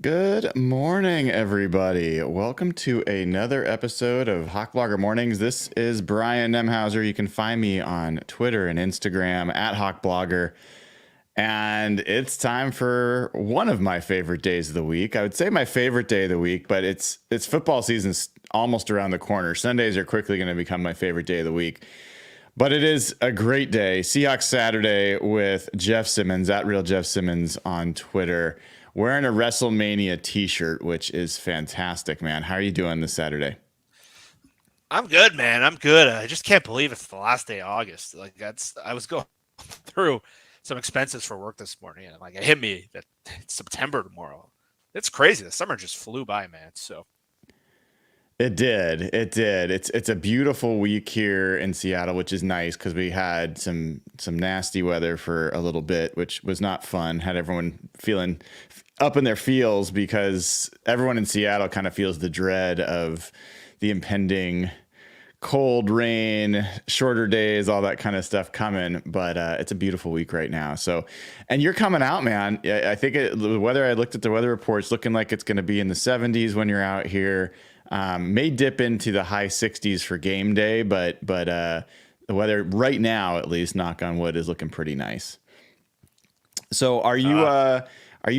Good morning, everybody. Welcome to another episode of Hawk Blogger Mornings. This is Brian Nemhauser. You can find me on Twitter and Instagram at Hawk Blogger. And it's time for one of my favorite days of the week. I would say my favorite day of the week, but it's football season's almost around the corner. Sundays are quickly going to become my favorite day of the week. But it is a great day. Seahawks Saturday with Jeff Simmons, at Real Jeff Simmons on Twitter, wearing a WrestleMania t-shirt, which is fantastic, man. How are you doing this Saturday? I'm good, man. I'm good. I just can't believe it's the last day of August. I was going through some expenses for work this morning, and it hit me that it's September tomorrow. It's crazy. The summer just flew by, man. So It did. It's a beautiful week here in Seattle, which is nice because we had some nasty weather for a little bit, which was not fun. Had everyone feeling up in their feels because everyone in Seattle kind of feels the dread of the impending cold, rain, shorter days, all that kind of stuff coming. But it's a beautiful week right now. So, and you're coming out, man. I think the weather, I looked at the weather reports, looking like it's going to be in the 70s when you're out here. May dip into the high 60s for game day, but the weather right now, at least, knock on wood, is looking pretty nice. So are you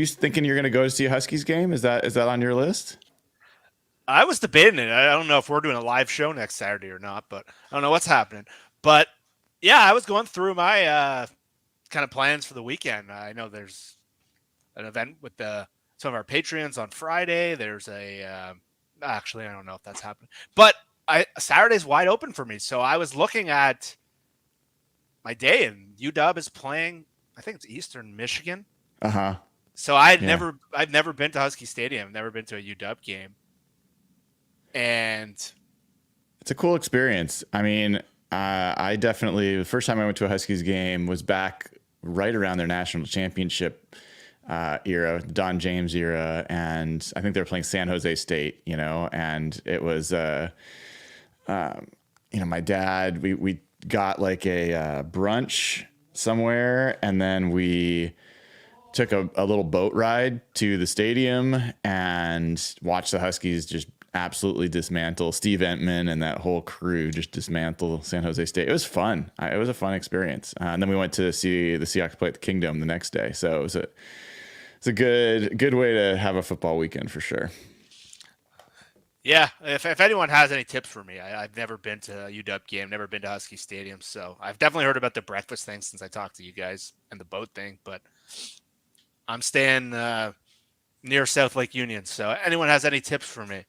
thinking you're going to go to see a Huskies game? Is that on your list? I was debating it. I don't know if we're doing a live show next Saturday or not, but I don't know what's happening. But yeah, I was going through my kind of plans for the weekend. I know there's an event with some of our Patreons on Friday. There's actually, I don't know if that's happening, but Saturday's wide open for me. So I was looking at my day, and UW is playing. I think it's Eastern Michigan. So I've never been to Husky Stadium. Never been to a UW game, and it's a cool experience. I mean, I definitely, the first time I went to a Huskies game was back right around their national championship era, Don James era, and I think they were playing San Jose State, and it was, my dad, we got like a brunch somewhere, and then we took a little boat ride to the stadium and watched the Huskies just absolutely dismantle Steve Entman and that whole crew, just dismantle San Jose State. It was fun. It was a fun experience. And then we went to see the Seahawks play at the Kingdom the next day. So it's a good way to have a football weekend for sure. Yeah, if anyone has any tips for me, I've never been to a UW game, never been to Husky Stadium, so I've definitely heard about the breakfast thing since I talked to you guys and the boat thing, but I'm staying near South Lake Union, so anyone has any tips for me,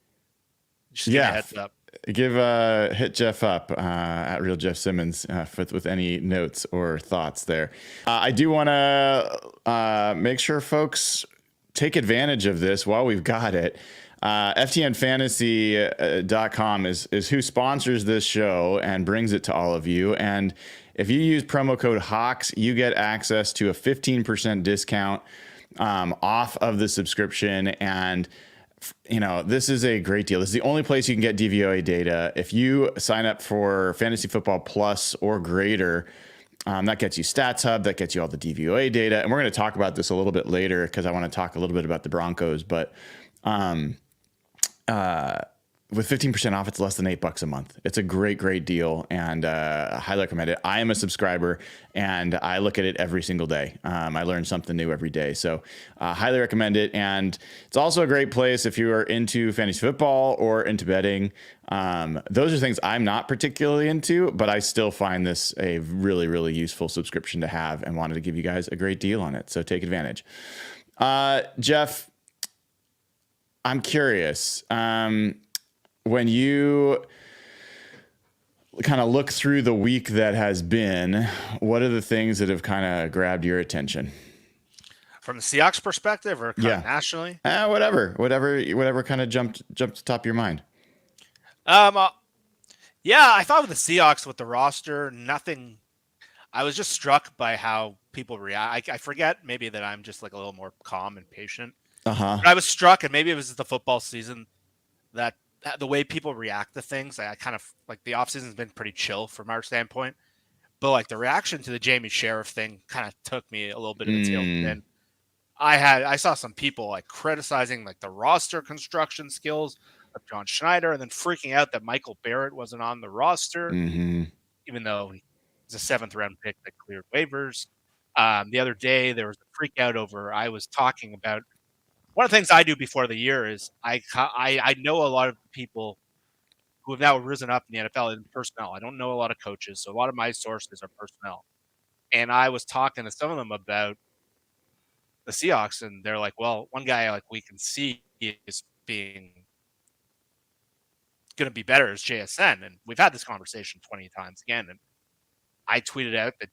just give me a heads up. Hit Jeff up at Real Jeff Simmons with any notes or thoughts there. I do want to make sure folks take advantage of this while we've got it. FTNFantasy.com is who sponsors this show and brings it to all of you. And if you use promo code HAWKS, you get access to a 15% discount off of the subscription. And this is a great deal. This is the only place you can get DVOA data. If you sign up for Fantasy Football Plus or greater, that gets you Stats Hub, that gets you all the DVOA data. And we're going to talk about this a little bit later because I want to talk a little bit about the Broncos. But with 15% off, it's less than $8 a month. It's a great deal, and I highly recommend it. I am a subscriber, and I look at it every single day. I learn something new every day, so highly recommend it. And it's also a great place if you are into fantasy football or into betting. Those are things I'm not particularly into, but I still find this a really useful subscription to have, and wanted to give you guys a great deal on it. So take advantage. Jeff, I'm curious. When you kind of look through the week that has been, what are the things that have kind of grabbed your attention? From the Seahawks perspective or kind of nationally? Whatever kind of jumped to the top of your mind. I thought with the Seahawks, with the roster, nothing. I was just struck by how people react. I forget maybe that I'm just like a little more calm and patient. But I was struck, and maybe it was the football season, that the way people react to things. I kind of like the offseason has been pretty chill from our standpoint, but like the reaction to the Jamie Sheriff thing kind of took me a little bit of a tail. And I saw some people like criticizing like the roster construction skills of John Schneider, and then freaking out that Michael Barrett wasn't on the roster, Mm-hmm. even though he's a 7th-round pick that cleared waivers. The other day, there was a freak out over. I was talking about one of the things I do before the year is I know a lot of people who have now risen up in the NFL in personnel. I don't know a lot of coaches, so a lot of my sources are personnel. And I was talking to some of them about the Seahawks, and they're like, "Well, one guy like we can see is being going to be better is JSN," and we've had this conversation 20 times again. And I tweeted out that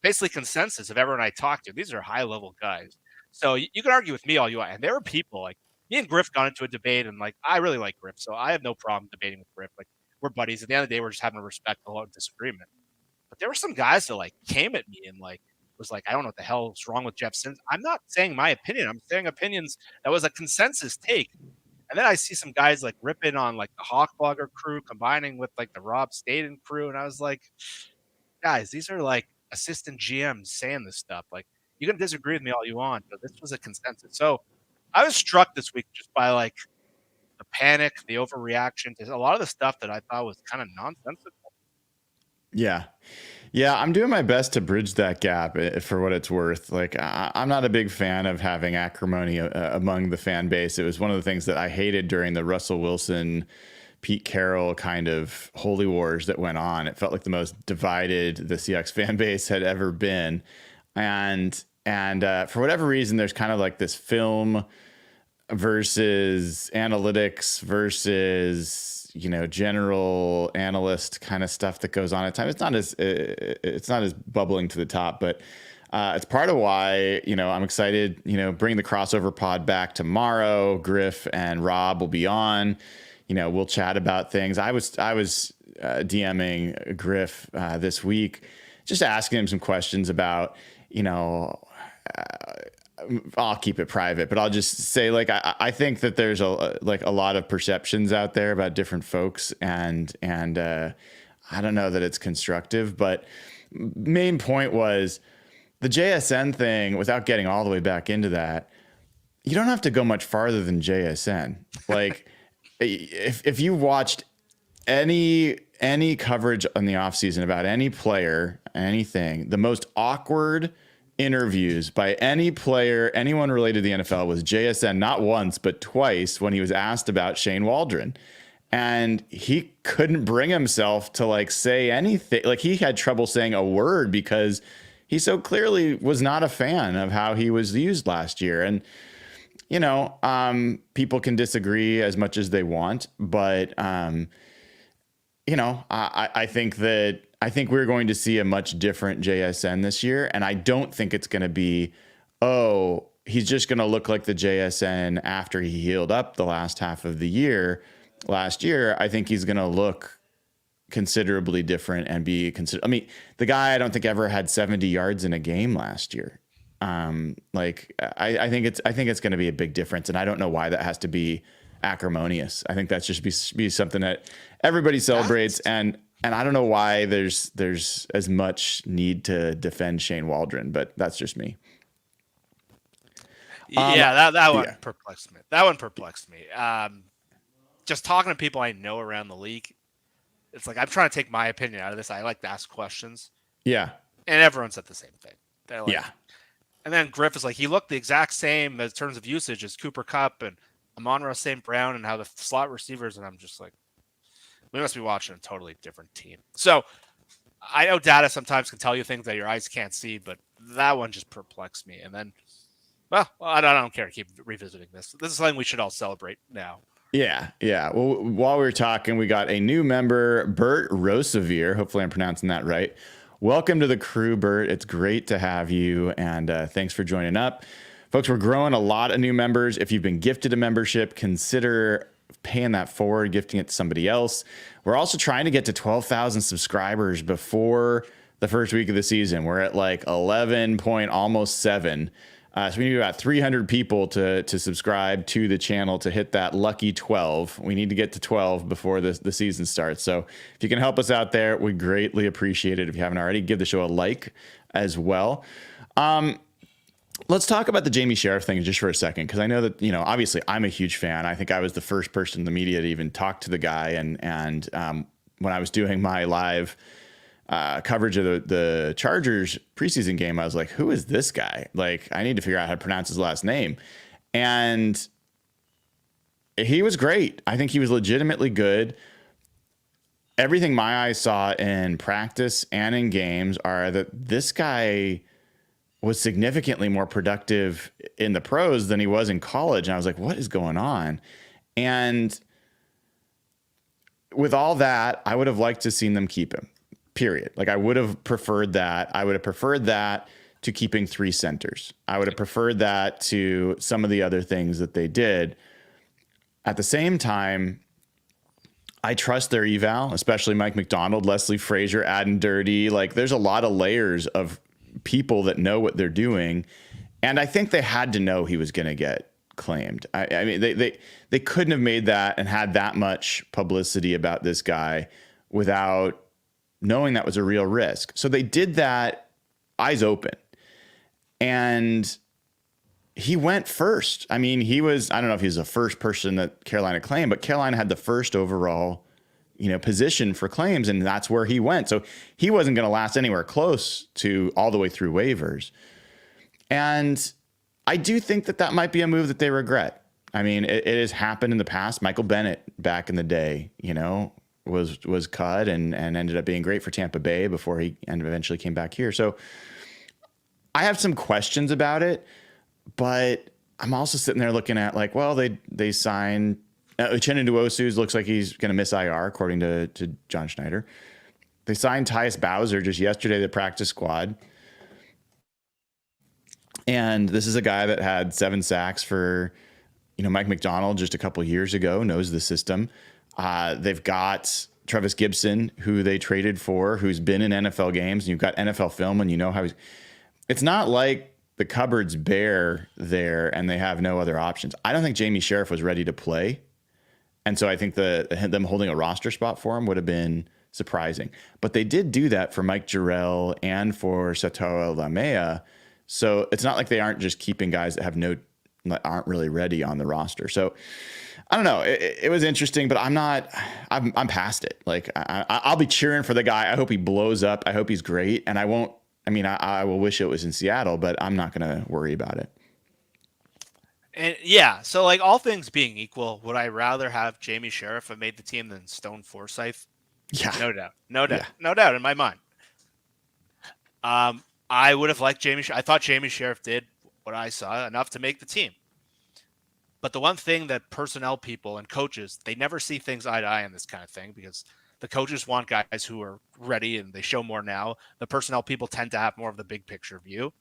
basically consensus of everyone I talked to, these are high level guys. So you can argue with me all you want. And there were people like me and Griff got into a debate, and like I really like Griff, so I have no problem debating with Griff. Like we're buddies. At the end of the day, we're just having a respectful disagreement. But there were some guys that like came at me and like was like, I don't know what the hell is wrong with Jeff Simmons. I'm not saying my opinion. I'm saying opinions that was a consensus take. And then I see some guys like ripping on like the Hawk Blogger crew, combining with like the Rob Staten crew, and I was like, guys, these are like assistant GMs saying this stuff. Like, you can disagree with me all you want, but this was a consensus. So I was struck this week just by like the panic, the overreaction to a lot of the stuff that I thought was kind of nonsensical. Yeah. Yeah, I'm doing my best to bridge that gap for what it's worth. Like, I'm not a big fan of having acrimony among the fan base. It was one of the things that I hated during the Russell Wilson, Pete Carroll kind of holy wars that went on. It felt like the most divided the Seahawks fan base had ever been. And for whatever reason, there's kind of like this film versus analytics versus general analyst kind of stuff that goes on at times. It's not as bubbling to the top, but it's part of why I'm excited. Bring the crossover pod back tomorrow. Griff and Rob will be on. We'll chat about things. I was DMing Griff this week, just asking him some questions about I'll keep it private, but I'll just say, like, I think that there's a lot of perceptions out there about different folks, and I don't know that it's constructive. But main point was the JSN thing. Without getting all the way back into that, you don't have to go much farther than JSN. Like, if you watched any coverage on the offseason about any player, anything, the most awkward interviews by any player, anyone related to the NFL, was JSN, not once, but twice, when he was asked about Shane Waldron. And he couldn't bring himself to like say anything. Like, he had trouble saying a word because he so clearly was not a fan of how he was used last year. And, people can disagree as much as they want, but, I think we're going to see a much different JSN this year. And I don't think it's going to be, he's just going to look like the JSN after he healed up the last half of the year. Last year, I think he's going to look considerably different and be considered. I mean, the guy I don't think ever had 70 yards in a game last year. I think it's going to be a big difference. And I don't know why that has to be acrimonious. I think that's just be something that everybody celebrates. And I don't know why there's as much need to defend Shane Waldron, but that's just me. That one perplexed me. That one perplexed me. Just talking to people I know around the league, it's like I'm trying to take my opinion out of this. I like to ask questions. Yeah. And everyone said the same thing. They're like, yeah. And then Griff is like, he looked the exact same in terms of usage as Cooper Kupp and Amon-Ra St. Brown and how the slot receivers, and I'm just like, we must be watching a totally different team. So I know data sometimes can tell you things that your eyes can't see, but that one just perplexed me. And then, well, I don't care to keep revisiting this. This is something we should all celebrate now. Yeah. Well, while we were talking, we got a new member, Bert Rosevere. Hopefully I'm pronouncing that right. Welcome to the crew, Bert. It's great to have you, and thanks for joining up. Folks, we're growing a lot of new members. If you've been gifted a membership, consider paying that forward, gifting it to somebody else. We're also trying to get to 12,000 subscribers before the first week of the season. We're at like 11 point almost 7. So we need about 300 people to subscribe to the channel to hit that lucky 12. We need to get to 12 before the season starts. So if you can help us out there, we greatly appreciate it. If you haven't already, give the show a like as well. Let's talk about the Jamie Sheriff thing just for a second, because I know that, obviously I'm a huge fan. I think I was the first person in the media to even talk to the guy. And when I was doing my live coverage of the Chargers preseason game, I was like, who is this guy? Like, I need to figure out how to pronounce his last name. And he was great. I think he was legitimately good. Everything my eyes saw in practice and in games are that this guy was significantly more productive in the pros than he was in college. And I was like, what is going on? And with all that, I would have liked to seen them keep him, period. Like, I would have preferred that. I would have preferred that to keeping 3 centers. I would have preferred that to some of the other things that they did. At the same time, I trust their eval, especially Mike McDonald, Leslie Frazier, Adam Dirty. Like, there's a lot of layers of people that know what they're doing. And I think they had to know he was going to get claimed. I mean, they couldn't have made that and had that much publicity about this guy without knowing that was a real risk. So they did that eyes open. And he went first. I mean, I don't know if he's the first person that Carolina claimed, but Carolina had the first overall, position for claims, and that's where he went. So he wasn't going to last anywhere close to all the way through waivers. And I do think that might be a move that they regret. I mean, it has happened in the past. Michael Bennett back in the day, was cut and ended up being great for Tampa Bay before he eventually came back here. So I have some questions about it. But I'm also sitting there looking at, like, well, they signed Uchenna Nwosu. Looks like he's going to miss IR, according to John Schneider. They signed Tyus Bowser just yesterday, the practice squad. And this is a guy that had 7 sacks for, Mike McDonald just a couple years ago, knows the system. They've got Travis Gibson, who they traded for, who's been in NFL games. And you've got NFL film, and you know how it's not like the cupboard's bare there and they have no other options. I don't think Jamie Sheriff was ready to play. And so I think them holding a roster spot for him would have been surprising. But they did do that for Mike Jarrell and for Satoa Lamea. So it's not like they aren't just keeping guys that aren't really ready on the roster. So I don't know. It was interesting, but I'm past it. Like, I'll be cheering for the guy. I hope he blows up. I hope he's great. And I will wish it was in Seattle, but I'm not going to worry about it. And yeah, so like, all things being equal, would I rather have Jamie Sheriff have made the team than Stone Forsythe? Yeah, no doubt in my mind. I would have liked I thought Jamie Sheriff did what I saw enough to make the team. But the one thing that personnel people and coaches, they never see things eye to eye on this kind of thing, because the coaches want guys who are ready and they show more now. The personnel people tend to have more of the big picture view.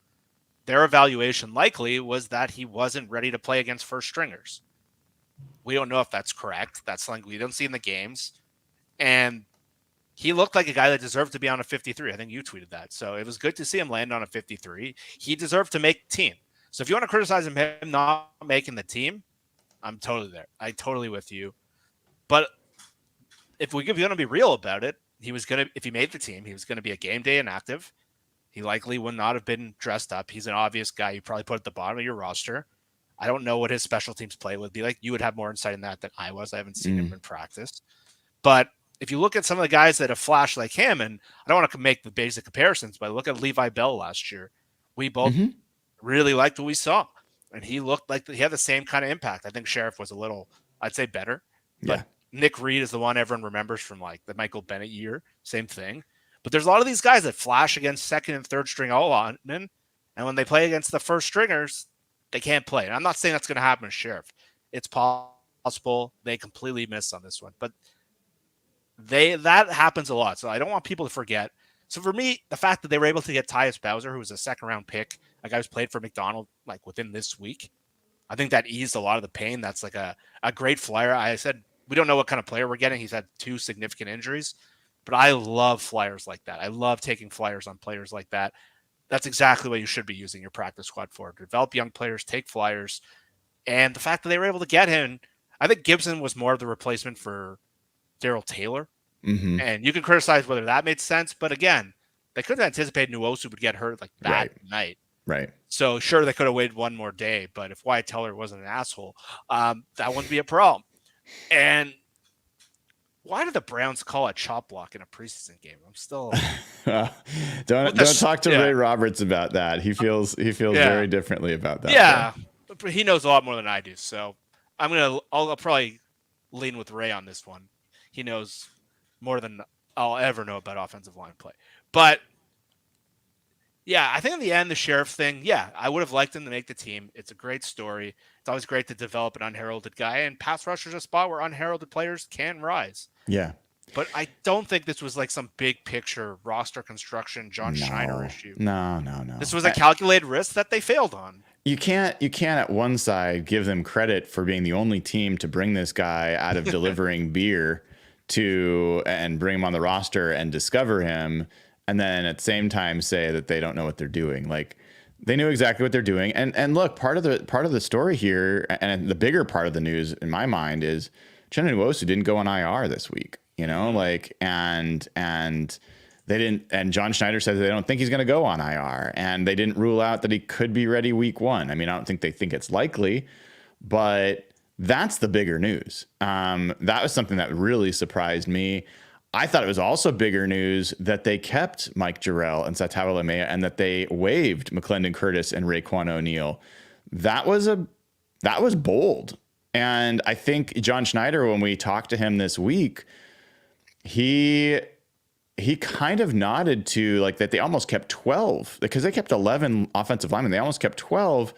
Their evaluation likely was that he wasn't ready to play against first stringers. We don't know if that's correct. That's something we don't see in the games. And he looked like a guy that deserved to be on a 53. I think you tweeted that. So it was good to see him land on a 53. He deserved to make the team. So if you want to criticize him not making the team, I'm totally there. I totally with you. But if we're going to be real about it, if he made the team, he was going to be a game day inactive. He likely would not have been dressed up. He's an obvious guy you probably put at the bottom of your roster. I don't know what his special teams play would be like. You would have more insight in that than I was. I haven't seen him in practice. But if you look at some of the guys that have flashed like him, and I don't want to make the basic comparisons, but look at Levi Bell last year. We both really liked what we saw. And he looked like he had the same kind of impact. I think Sheriff was a little, I'd say, better. But Nick Reed is the one everyone remembers from like the Michael Bennett year. Same thing. But there's a lot of these guys that flash against second and third string linemen, and when they play against the first stringers, they can't play. And I'm not saying that's going to happen with Sheriff. It's possible they completely miss on this one. But that happens a lot. So I don't want people to forget. So for me, the fact that they were able to get Tyus Bowser, who was a second-round pick, a guy who's played for McDonald like within this week, I think that eased a lot of the pain. That's like a great flyer. I said we don't know what kind of player we're getting. He's had 2 significant injuries, but I love flyers like that. I love taking flyers on players like that. That's exactly what you should be using your practice squad for. Develop young players, take flyers. And the fact that they were able to get him, I think Gibson was more of the replacement for Darrell Taylor. And you can criticize whether that made sense, but again, they couldn't anticipate Nwosu would get hurt like that night. Right. So sure, they could have waited one more day, but if Wyatt Teller wasn't an asshole, that wouldn't be a problem. And why did the Browns call a chop block in a preseason game? I'm still don't talk to Ray Roberts about that. He feels very differently about that. Yeah, but he knows a lot more than I do. So I'll probably lean with Ray on this one. He knows more than I'll ever know about offensive line play. But yeah, I think in the end, the Sheriff thing, yeah, I would have liked him to make the team. It's a great story. It's always great to develop an unheralded guy, and pass rusher is a spot where unheralded players can rise. Yeah. But I don't think this was like some big picture roster construction John Schneider issue. No. This was a calculated risk that they failed on. You can't at one side give them credit for being the only team to bring this guy out of delivering beer and bring him on the roster and discover him, and then at the same time say that they don't know what they're doing. Like, they knew exactly what they're doing. And look, part of the story here, and the bigger part of the news in my mind, is Uchenna Nwosu didn't go on IR this week. And they didn't. And John Schneider says they don't think he's going to go on IR, and they didn't rule out that he could be ready week 1. I mean, I don't think they think it's likely, but that's the bigger news. That was something that really surprised me. I thought it was also bigger news that they kept Mike Jarrell and Satawa Lamea, and that they waived McClendon Curtis and Raekwon O'Neal. That was bold. And I think John Schneider, when we talked to him this week, he kind of nodded to like that they almost kept 12, because they kept 11 offensive linemen. They almost kept 12.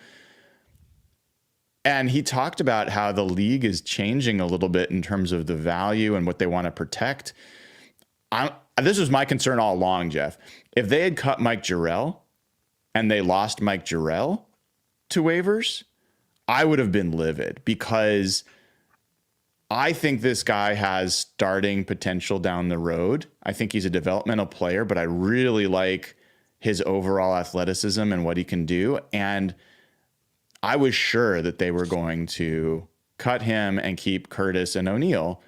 And he talked about how the league is changing a little bit in terms of the value and what they want to protect. This was my concern all along, Jeff. If they had cut Mike Jarrell and they lost Mike Jarrell to waivers, I would have been livid, because I think this guy has starting potential down the road. I think he's a developmental player, but I really like his overall athleticism and what he can do. And I was sure that they were going to cut him and keep Curtis and O'Neal.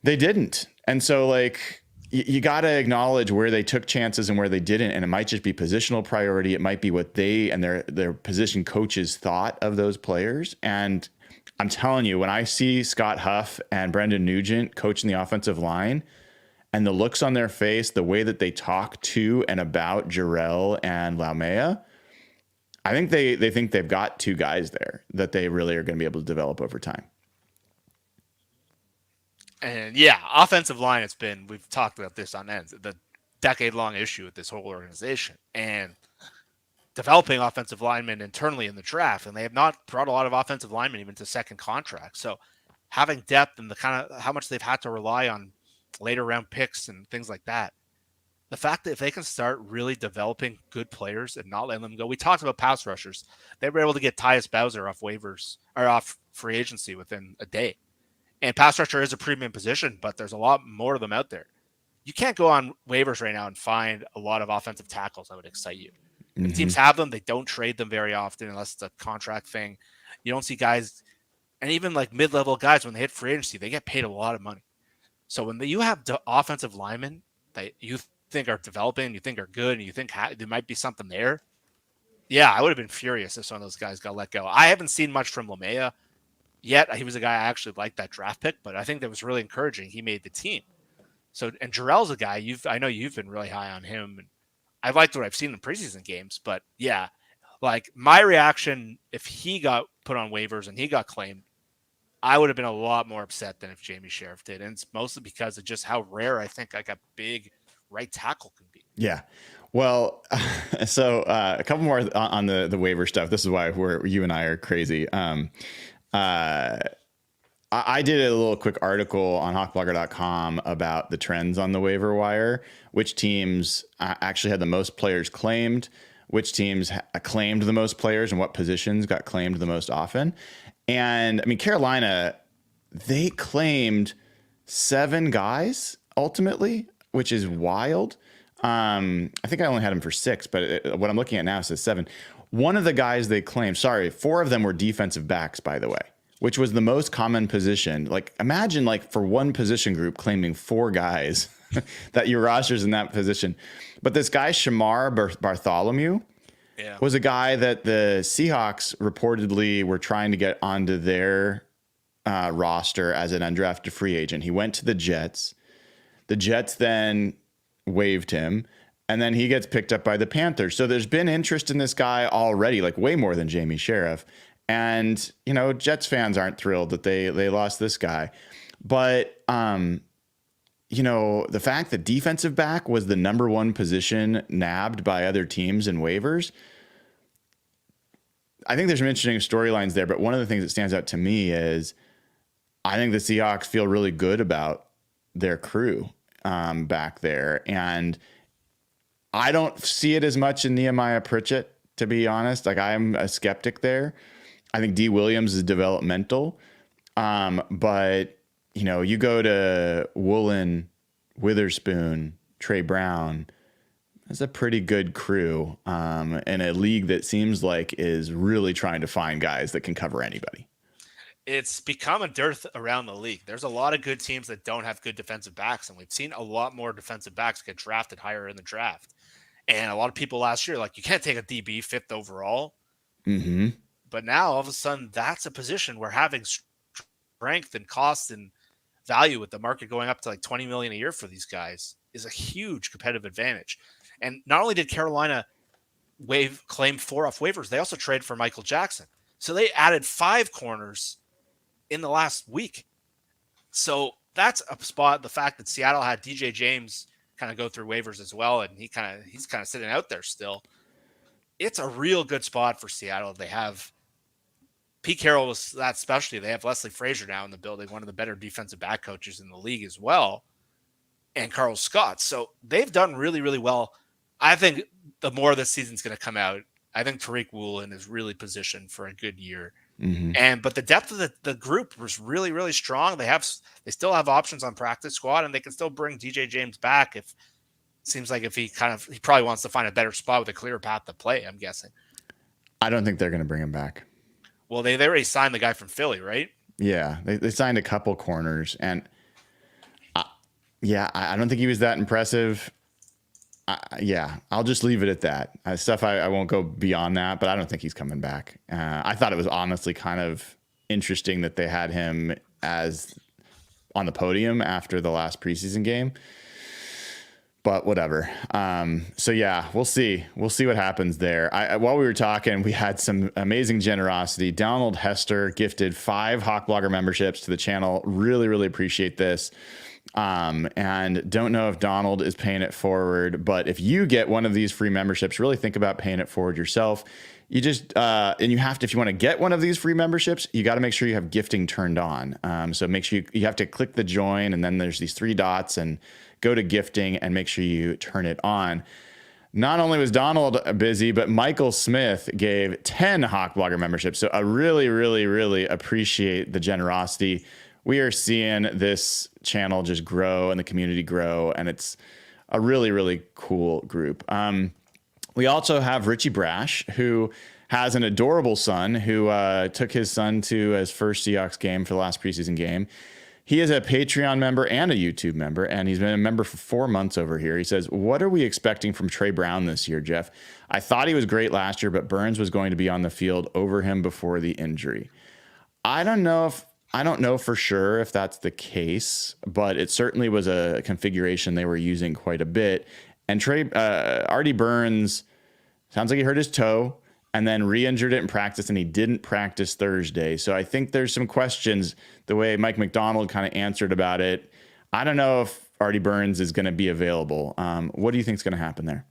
They didn't. And so, like, you got to acknowledge where they took chances and where they didn't. And it might just be positional priority. It might be what they and their position coaches thought of those players. And I'm telling you, when I see Scott Huff and Brendan Nugent coaching the offensive line, and the looks on their face, the way that they talk to and about Jarrell and Laumea, I think they think they've got two guys there that they really are going to be able to develop over time. And yeah, offensive line, we've talked about this on ends, the decade-long issue with this whole organization, and developing offensive linemen internally in the draft. And they have not brought a lot of offensive linemen even to second contracts. So having depth and the kind of how much they've had to rely on later round picks and things like that. The fact that if they can start really developing good players and not letting them go, we talked about pass rushers. They were able to get Tyus Bowser off waivers or off free agency within a day. And pass rusher is a premium position, but there's a lot more of them out there. You can't go on waivers right now and find a lot of offensive tackles that would excite you. Mm-hmm. If teams have them, they don't trade them very often unless it's a contract thing. You don't see guys, and even like mid-level guys, when they hit free agency, they get paid a lot of money. So when you have offensive linemen that you think are developing, you think are good, and you think there might be something there, yeah, I would have been furious if some of those guys got let go. I haven't seen much from Lamea yet. He was a guy I actually liked that draft pick, but I think that was really encouraging. He made the team. So, and Jarrell's a guy I know you've been really high on him, and I've liked what I've seen in preseason games. But yeah, like my reaction if he got put on waivers and he got claimed, I would have been a lot more upset than if Jamie Sheriff did. And it's mostly because of just how rare I think like a big right tackle can be. Yeah. Well, so a couple more on the waiver stuff. This is why you and I are crazy. I did a little quick article on hawkblogger.com about the trends on the waiver wire, which teams actually had the most players claimed, which teams claimed the most players, and what positions got claimed the most often. And I mean, Carolina, they claimed 7 guys ultimately, which is wild. I think I only had them for 6, but what I'm looking at now says 7. One of the guys they claimed, 4 of them were defensive backs, by the way, which was the most common position. Like, imagine like for one position group claiming 4 guys that your roster's in that position. But this guy, Shamar Bartholomew, Yeah. was a guy that the Seahawks reportedly were trying to get onto their roster as an undrafted free agent. He went to the Jets. The Jets then waived him, and then he gets picked up by the Panthers. So there's been interest in this guy already, like way more than Jamie Sheriff. And, Jets fans aren't thrilled that they lost this guy. But, the fact that defensive back was the number one position nabbed by other teams in waivers, I think there's some interesting storylines there. But one of the things that stands out to me is I think the Seahawks feel really good about their crew back there. And I don't see it as much in Nehemiah Pritchett, to be honest. Like, I'm a skeptic there. I think D. Williams is developmental. But, you go to Woolen, Witherspoon, Trey Brown. That's a pretty good crew in a league that seems like is really trying to find guys that can cover anybody. It's become a dearth around the league. There's a lot of good teams that don't have good defensive backs, and we've seen a lot more defensive backs get drafted higher in the draft. And a lot of people last year, like, you can't take a DB fifth overall. Mm-hmm. But now, all of a sudden, that's a position where having strength and cost and value with the market going up to like $20 million a year for these guys is a huge competitive advantage. And not only did Carolina claim 4 off waivers, they also traded for Michael Jackson. So they added 5 corners in the last week. So that's a spot. The fact that Seattle had DJ James kind of go through waivers as well, and he's kind of sitting out there still. It's a real good spot for Seattle. They have Pete Carroll was that specialty. They have Leslie Frazier now in the building, one of the better defensive back coaches in the league as well, and Carl Scott. So they've done really, really well. I think the more this season's going to come out, I think Tariq Woolen is really positioned for a good year. Mm-hmm. But the depth of the group was really, really strong. They still have options on practice squad, and they can still bring DJ James back if he probably wants to find a better spot with a clearer path to play, I'm guessing. I don't think they're going to bring him back. Well, they already signed the guy from Philly, right? Yeah, they signed a couple corners, and I don't think he was that impressive. I'll just leave it at that. I won't go beyond that, but I don't think he's coming back. I thought it was honestly kind of interesting that they had him as on the podium after the last preseason game, but whatever. We'll see. We'll see what happens there. While we were talking, we had some amazing generosity. Donald Hester gifted 5 Hawk Blogger memberships to the channel. Really, really appreciate this. And don't know if Donald is paying it forward, but if you get one of these free memberships, really think about paying it forward yourself. You just, and you have to, if you want to get one of these free memberships, you got to make sure you have gifting turned on. So make sure you have to click the join, and then there's these 3 dots, and go to gifting and make sure you turn it on. Not only was Donald busy, but Michael Smith gave 10 Hawk Blogger memberships. So I really, really, really appreciate the generosity. We are seeing this channel just grow and the community grow, and it's a really, really cool group. We also have Richie Brash, who has an adorable son who took his son to his first Seahawks game for the last preseason game. He is a Patreon member and a YouTube member, and he's been a member for 4 months over here. He says, "What are we expecting from Trey Brown this year, Jeff? I thought he was great last year, but Burns was going to be on the field over him before the injury." I don't know for sure if that's the case, but it certainly was a configuration they were using quite a bit. And Arty Burns sounds like he hurt his toe and then re-injured it in practice, and he didn't practice Thursday. So I think there's some questions the way Mike McDonald kind of answered about it. I don't know if Arty Burns is going to be available. What do you think is going to happen there?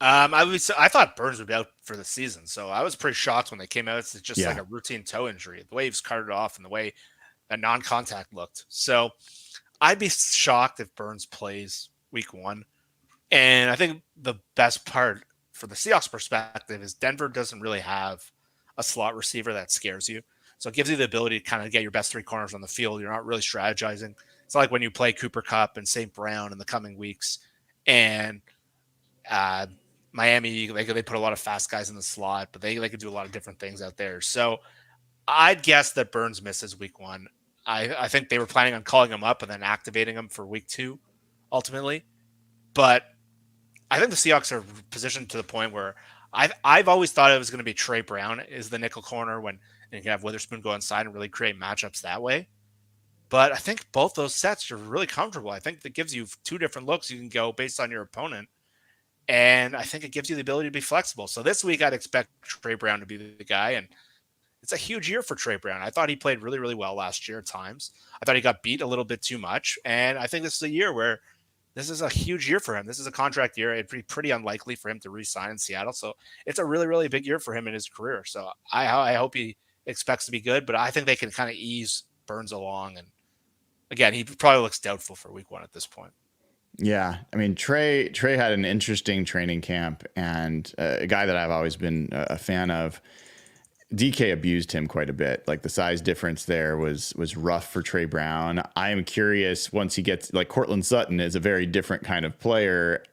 I thought Burns would be out for the season, so I was pretty shocked when they came out. It's just like a routine toe injury. The way he was carted off and the way that non-contact looked. So I'd be shocked if Burns plays week 1. And I think the best part for the Seahawks perspective is Denver doesn't really have a slot receiver that scares you. So it gives you the ability to kind of get your best 3 corners on the field. You're not really strategizing. It's not like when you play Cooper Kupp and St. Brown in the coming weeks, and Miami, they put a lot of fast guys in the slot, but they could do a lot of different things out there. So I'd guess that Burns misses week 1. I think they were planning on calling him up and then activating him for week 2 ultimately. But I think the Seahawks are positioned to the point where I've always thought it was going to be Trey Brown is the nickel corner when and you can have Witherspoon go inside and really create matchups that way. But I think both those sets are really comfortable. I think that gives you two different looks you can go based on your opponent. And I think it gives you the ability to be flexible. So this week I'd expect Trey Brown to be the guy. And it's a huge year for Trey Brown. I thought he played really, really well last year at times. I thought he got beat a little bit too much. And I think this is a year where this is a huge year for him. This is a contract year. It'd be pretty unlikely for him to re-sign in Seattle. So it's a really, really big year for him in his career. So I hope he expects to be good, but I think they can kind of ease Burns along. And again, he probably looks doubtful for week 1 at this point. Yeah, I mean Trey had an interesting training camp, and a guy that I've always been a fan of. DK abused him quite a bit. Like the size difference there was rough for Trey Brown. I am curious once he gets like Cortland Sutton is a very different kind of player.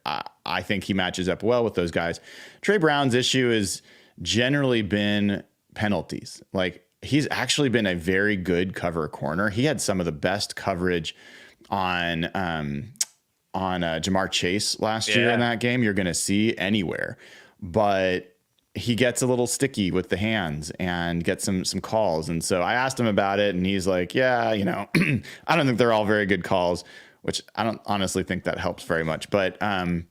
I think he matches up well with those guys. Trey Brown's issue has generally been penalties. Like he's actually been a very good cover corner. He had some of the best coverage on Jamar Chase last year in that game you're going to see anywhere. But he gets a little sticky with the hands and gets some calls. And so I asked him about it and he's like, yeah, I don't think they're all very good calls, which I don't honestly think that helps very much. But I'm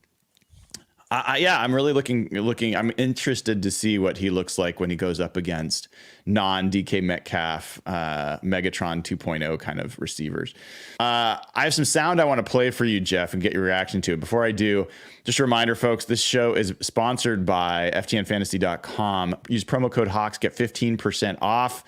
really looking. I'm interested to see what he looks like when he goes up against non-DK Metcalf, Megatron 2.0 kind of receivers. I have some sound I want to play for you, Jeff, and get your reaction to it. Before I do, just a reminder, folks, this show is sponsored by ftnfantasy.com. Use promo code Hawks, get 15% off.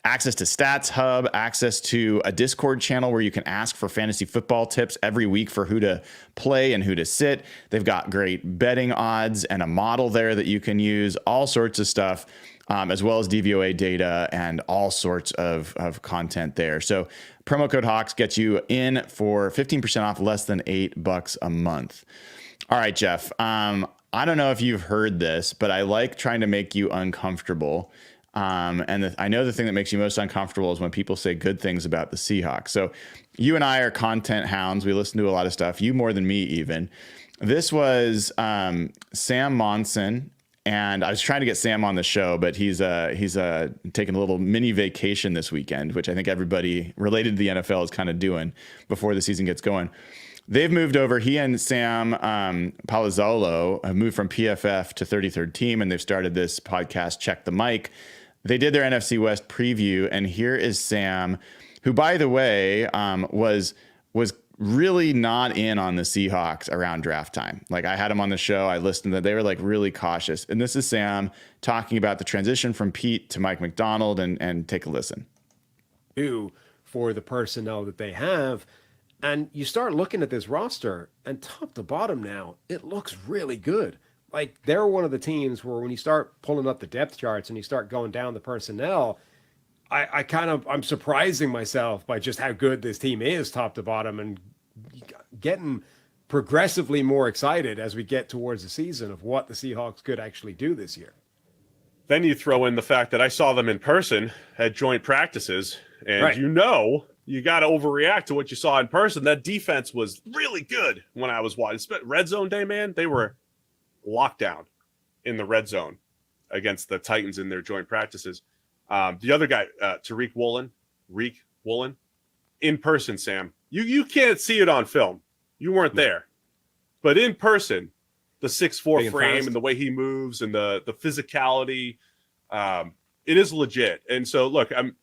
Access to Stats Hub, access to a Discord channel where you can ask for fantasy football tips every week for who to play and who to sit. They've got great betting odds and a model there that you can use, all sorts of stuff, as well as DVOA data and all sorts of content there. So promo code Hawks gets you in for 15% off, less than $8 a month. All right, Jeff. I don't know if you've heard this, but I like trying to make you uncomfortable. I know the thing that makes you most uncomfortable is when people say good things about the Seahawks. So you and I are content hounds. We listen to a lot of stuff, you more than me even. This was Sam Monson, and I was trying to get Sam on the show, but he's taking a little mini vacation this weekend, which I think everybody related to the NFL is kind of doing before the season gets going. They've moved over. He and Sam Palazzolo have moved from PFF to 33rd Team, and they've started this podcast, Check the Mic. They did their NFC West preview, and here is Sam, who, by the way, was really not in on the Seahawks around draft time. Like I had him on the show. I listened to that. They were like really cautious. And this is Sam talking about the transition from Pete to Mike McDonald, and take a listen. For the personnel that they have. And you start looking at this roster, and top to bottom now, it looks really good. Like they're one of the teams where when you start pulling up the depth charts and you start going down the personnel, I'm surprising myself by just how good this team is top to bottom, and getting progressively more excited as we get towards the season of what the Seahawks could actually do this year. Then you throw in the fact that I saw them in person at joint practices, and right. You got to overreact to what you saw in person. That defense was really good when I was watching. Red zone day, man, they were locked down in the red zone against the Titans in their joint practices. The other guy, Reek Woolen, in person, Sam, you can't see it on film. You weren't there. But in person, the 6'4" frame and the way he moves and the physicality, it is legit. And so, look, I'm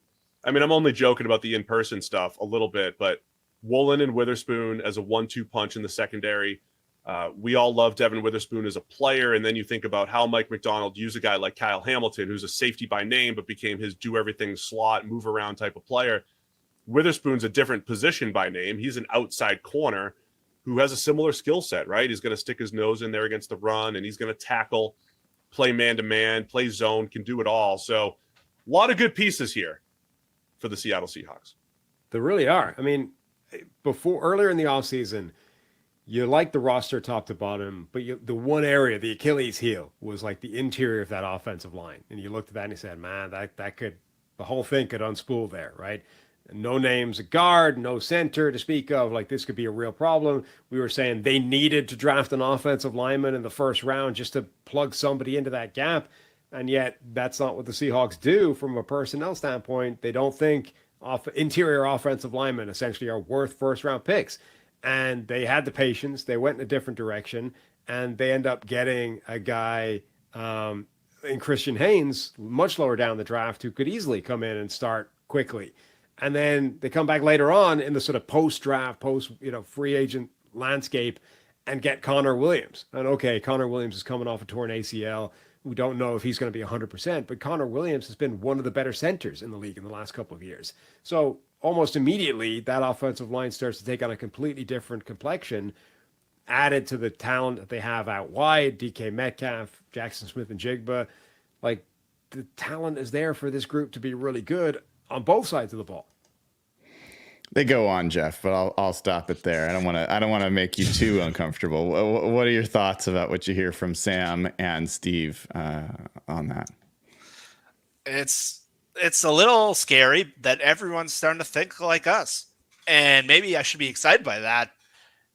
only joking about the in-person stuff a little bit, but Woolen and Witherspoon as a 1-2 punch in the secondary. We all love Devin Witherspoon as a player, and then you think about how Mike McDonald used a guy like Kyle Hamilton, who's a safety by name, but became his do-everything slot, move-around type of player. Witherspoon's a different position by name. He's an outside corner who has a similar skill set, right? He's going to stick his nose in there against the run, and he's going to tackle, play man-to-man, play zone, can do it all. So a lot of good pieces here for the Seattle Seahawks. There really are. I mean, earlier in the offseason, you like the roster top to bottom, but the one area, the Achilles heel, was like the interior of that offensive line. And you looked at that and you said, man, the whole thing could unspool there, right? No names at guard, no center to speak of. Like, this could be a real problem. We were saying they needed to draft an offensive lineman in the first round just to plug somebody into that gap. And yet that's not what the Seahawks do from a personnel standpoint. They don't think interior offensive linemen essentially are worth first round picks. And they had the patience. They went in a different direction, and they end up getting a guy in Christian Haynes much lower down the draft who could easily come in and start quickly. And then they come back later on in the sort of post-draft, free agent landscape and get Connor Williams. And okay, Connor Williams is coming off a torn ACL. We don't know if he's going to be 100%, but Connor Williams has been one of the better centers in the league in the last couple of years. So almost immediately, that offensive line starts to take on a completely different complexion, added to the talent that they have out wide, DK Metcalf, Jackson Smith and Jigba. Like, the talent is there for this group to be really good on both sides of the ball. They go on, Jeff, but I'll stop it there. I don't want to make you too uncomfortable. What are your thoughts about what you hear from Sam and Steve on that? It's a little scary that everyone's starting to think like us, and maybe I should be excited by that,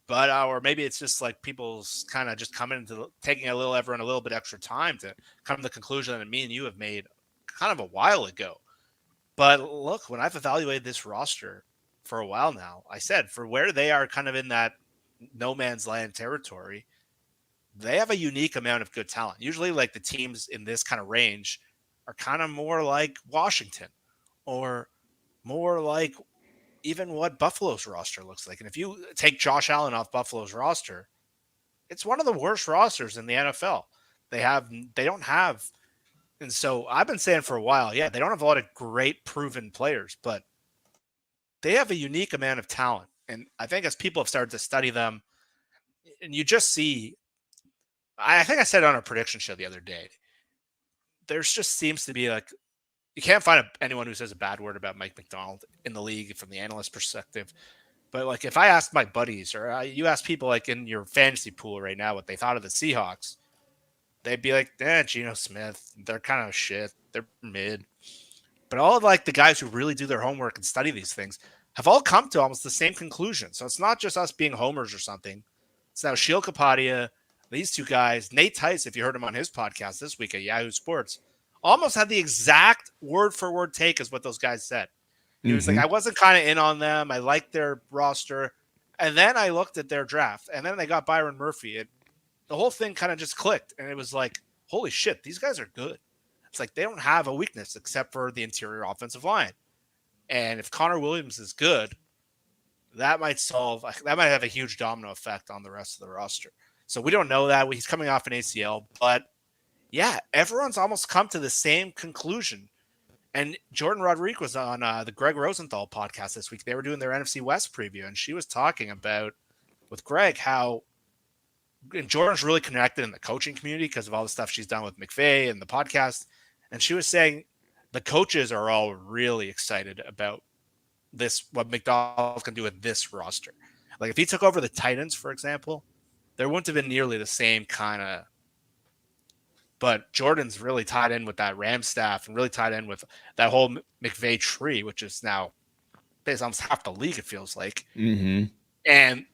but or maybe it's just like people's kind of just coming into taking everyone a little bit extra time to come to the conclusion that me and you have made kind of a while ago. But look, when I've evaluated this roster for a while now, I said for where they are kind of in that no man's land territory, they have a unique amount of good talent. Usually like the teams in this kind of range are kind of more like Washington or more like even what Buffalo's roster looks like. And if you take Josh Allen off Buffalo's roster, it's one of the worst rosters in the NFL. They don't have. And so I've been saying for a while, yeah, they don't have a lot of great proven players, but they have a unique amount of talent. And I think as people have started to study them, and you just see, I think I said on a prediction show the other day, there's just seems to be like, you can't find anyone who says a bad word about Mike McDonald in the league from the analyst perspective. But like, if I asked my buddies or you ask people like in your fantasy pool right now what they thought of the Seahawks, they'd be like, Geno Smith, they're kind of shit. They're mid. But all of like the guys who really do their homework and study these things have all come to almost the same conclusion. So it's not just us being homers or something. It's now Sheil Kapadia, these two guys, Nate Tice, if you heard him on his podcast this week at Yahoo Sports, almost had the exact word for word take as what those guys said. He was like, I wasn't kind of in on them. I liked their roster. And then I looked at their draft and then they got Byron Murphy. The whole thing kind of just clicked. And it was like, holy shit, these guys are good. It's like they don't have a weakness except for the interior offensive line. And if Connor Williams is good, that might have a huge domino effect on the rest of the roster. So we don't know that. He's coming off an ACL. But yeah, everyone's almost come to the same conclusion. And Jordan Rodriguez was on the Greg Rosenthal podcast this week. They were doing their NFC West preview, and she was talking about, with Greg, how Jordan's really connected in the coaching community because of all the stuff she's done with McVay and the podcast. And she was saying the coaches are all really excited about this, what McDonald can do with this roster. Like if he took over the Titans, for example, there wouldn't have been nearly the same kind of. But Jordan's really tied in with that Rams staff and really tied in with that whole McVay tree, which is now based almost half the league, it feels like. Mm-hmm. And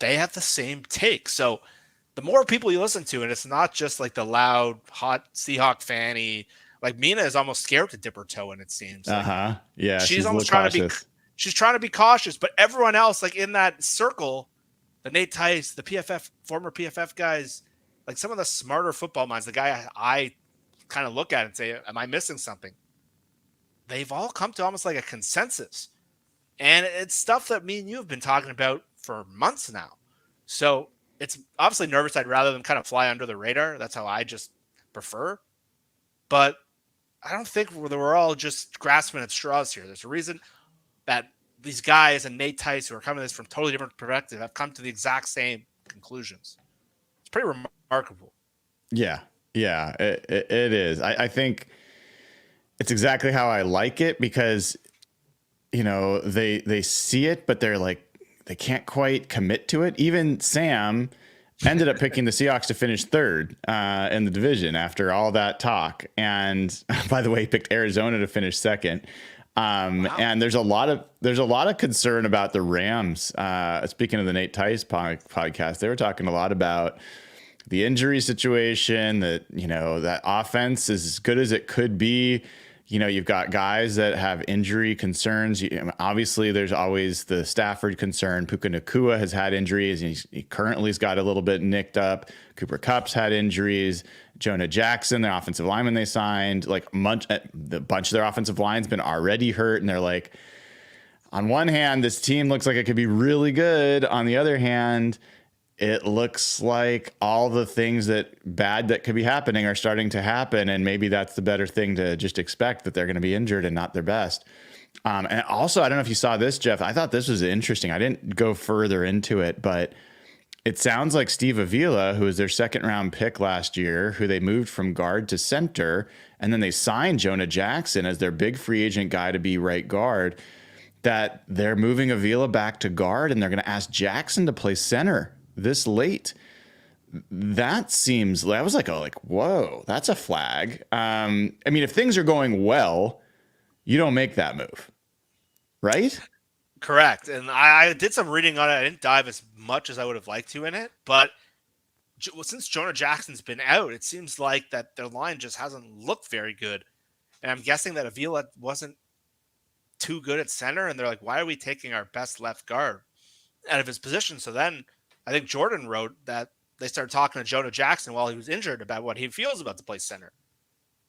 they have the same take. So the more people you listen to, and it's not just like the loud, hot Seahawk fanny, like Mina is almost scared to dip her toe in, it seems. Uh-huh. Yeah. She's almost trying to be cautious, but everyone else, like in that circle, the Nate Tice, the former PFF guys, like some of the smarter football minds, the guy I kind of look at and say, am I missing something? They've all come to almost like a consensus. And it's stuff that me and you have been talking about for months now. So it's obviously nervous. I'd rather them kind of fly under the radar. That's how I just prefer. But I don't think we're all just grasping at straws here. There's a reason that these guys and Nate Tice, who are coming at this from totally different perspective, have come to the exact same conclusions. It's pretty remarkable. Yeah, it is. I think it's exactly how I like it because, you know, they see it, but they're like, they can't quite commit to it. Even Sam ended up picking the Seahawks to finish third in the division after all that talk. And by the way, he picked Arizona to finish second. And there's a lot of concern about the Rams. Speaking of the Nate Tice podcast, they were talking a lot about the injury situation, that, that offense is as good as it could be. You've got guys that have injury concerns. Obviously, there's always the Stafford concern. Puka Nacua has had injuries. He currently has got a little bit nicked up. Cooper Kupp's had injuries. Jonah Jackson, the offensive lineman they signed, the bunch of their offensive line's been already hurt. And they're like, on one hand, this team looks like it could be really good. On the other hand, it looks like all the things that could be happening are starting to happen. And maybe that's the better thing to just expect, that they're going to be injured and not their best. And also, I don't know if you saw this, Jeff. I thought this was interesting. I didn't go further into it, but it sounds like Steve Avila, who was their second round pick last year, who they moved from guard to center, and then they signed Jonah Jackson as their big free agent guy to be right guard, that they're moving Avila back to guard and they're going to ask Jackson to play center this late. I was like, whoa, that's a flag. If things are going well, you don't make that move, right? Correct. And I did some reading on it. I didn't dive as much as I would have liked to in it, but since Jonah Jackson's been out, it seems like that their line just hasn't looked very good. And I'm guessing that Avila wasn't too good at center, and they're like, why are we taking our best left guard out of his position? So then I think Jordan wrote that they started talking to Jonah Jackson while he was injured about what he feels about to play center.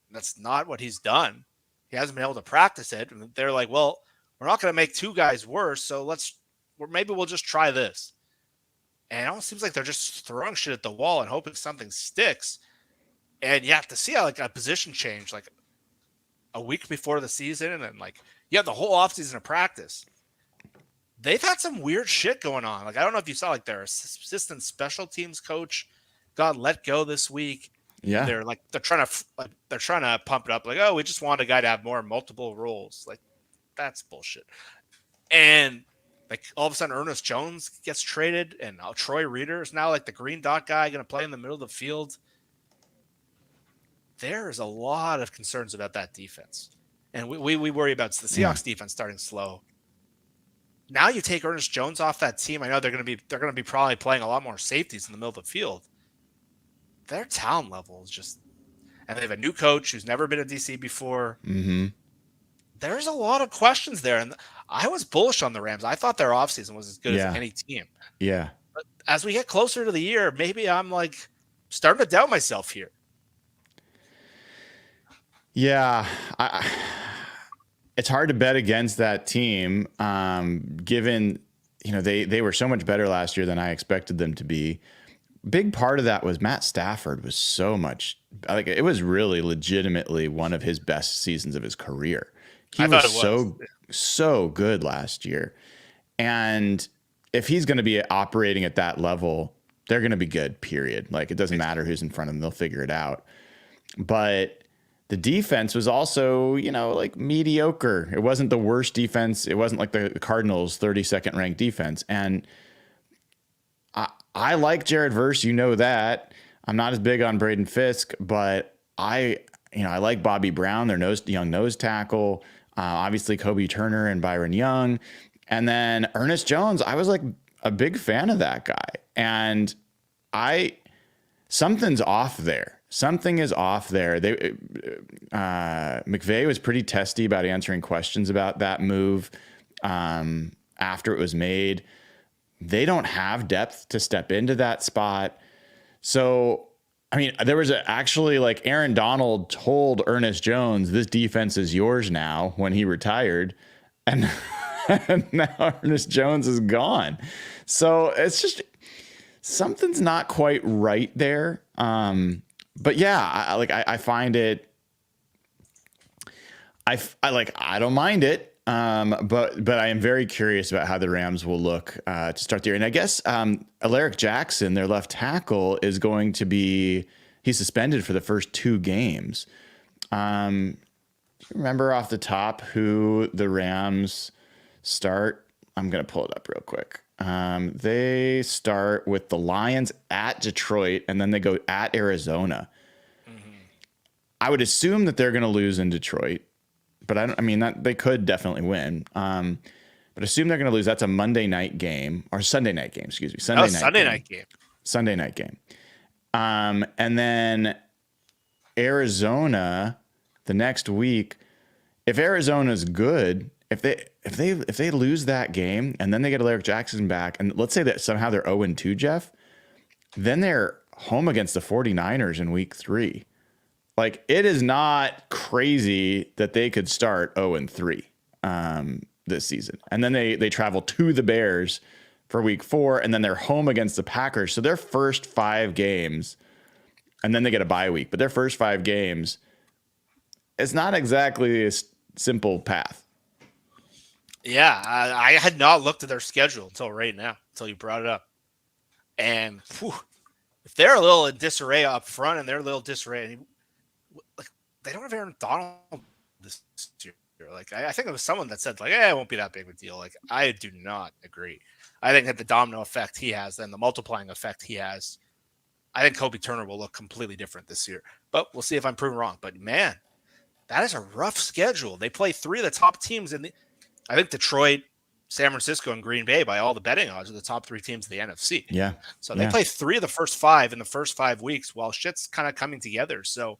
And that's not what he's done. He hasn't been able to practice it. And they're like, well, we're not going to make two guys worse, so maybe we'll just try this. And it almost seems like they're just throwing shit at the wall and hoping something sticks. And you have to see how a position change, a week before the season, and then the whole offseason of practice. They've had some weird shit going on. I don't know if you saw, their assistant special teams coach got let go this week. Yeah, they're trying to pump it up. Oh, we just want a guy to have more multiple roles. That's bullshit. And all of a sudden, Ernest Jones gets traded, and Troy Reader is now the green dot guy going to play in the middle of the field. There's a lot of concerns about that defense, and we worry about the Seahawks defense starting slow. Now you take Ernest Jones off that team. I know they're going to be probably playing a lot more safeties in the middle of the field. Their talent level is just, and they have a new coach who's never been a DC before. Mm-hmm. There's a lot of questions there, and I was bullish on the Rams. I thought their offseason was as good as any team. Yeah. But as we get closer to the year, maybe I'm starting to doubt myself here. Yeah, it's hard to bet against that team, given they were so much better last year than I expected them to be. Big part of that was Matt Stafford was so much it was really legitimately one of his best seasons of his career. He was so good last year, and if he's going to be operating at that level, they're going to be good. Period. It doesn't matter who's in front of them; they'll figure it out. But the defense was also, mediocre. It wasn't the worst defense. It wasn't like the Cardinals' 32nd ranked defense. And I like Jared Verse, that. I'm not as big on Braden Fisk, but I like Bobby Brown, their young nose tackle. Obviously Kobe Turner and Byron Young. And then Ernest Jones, I was a big fan of that guy. And something's off there. Something is off there. McVay was pretty testy about answering questions about that move after it was made. They don't have depth to step into that spot. So, there was actually Aaron Donald told Ernest Jones, this defense is yours now, when he retired. And, and now Ernest Jones is gone. So it's just, something's not quite right there. But yeah, I find it, I don't mind it. But I am very curious about how the Rams will look to start the year. And I guess Alaric Jackson, their left tackle, is going to be, he's suspended for the first 2 games. Remember off the top who the Rams start? I'm going to pull it up real quick. They start with the Lions at Detroit, and then they go at Arizona. Mm-hmm. I would assume that they're going to lose in Detroit, but they could definitely win. But assume they're going to lose. That's a Monday night game or Sunday night game. Excuse me, Sunday night game. Sunday night game. And then Arizona the next week. If Arizona's good, if they lose that game and then they get Alaric Jackson back, and let's say that somehow they're 0-2, Jeff, then they're home against the 49ers in week 3. Like, it is not crazy that they could start 0-3 this season. And then they travel to the Bears for week 4, and then they're home against the Packers. So their first 5 games, and then they get a bye week, but their first 5 games, it's not exactly a simple path. Yeah, I had not looked at their schedule until right now, until you brought it up. And if they're a little in disarray up front and they're a little disarray, like, they don't have Aaron Donald this year. Like, I think it was someone that said, like, it won't be that big of a deal. Like, I do not agree. I think that the domino effect he has and the multiplying effect he has, I think Kobe Turner will look completely different this year. But we'll see if I'm proven wrong. But, man, that is a rough schedule. They play 3 of the top teams in I think Detroit, San Francisco, and Green Bay, by all the betting odds, are the top 3 teams in the NFC. Yeah. So they play 3 of the first 5 in the first 5 weeks while shit's kind of coming together. So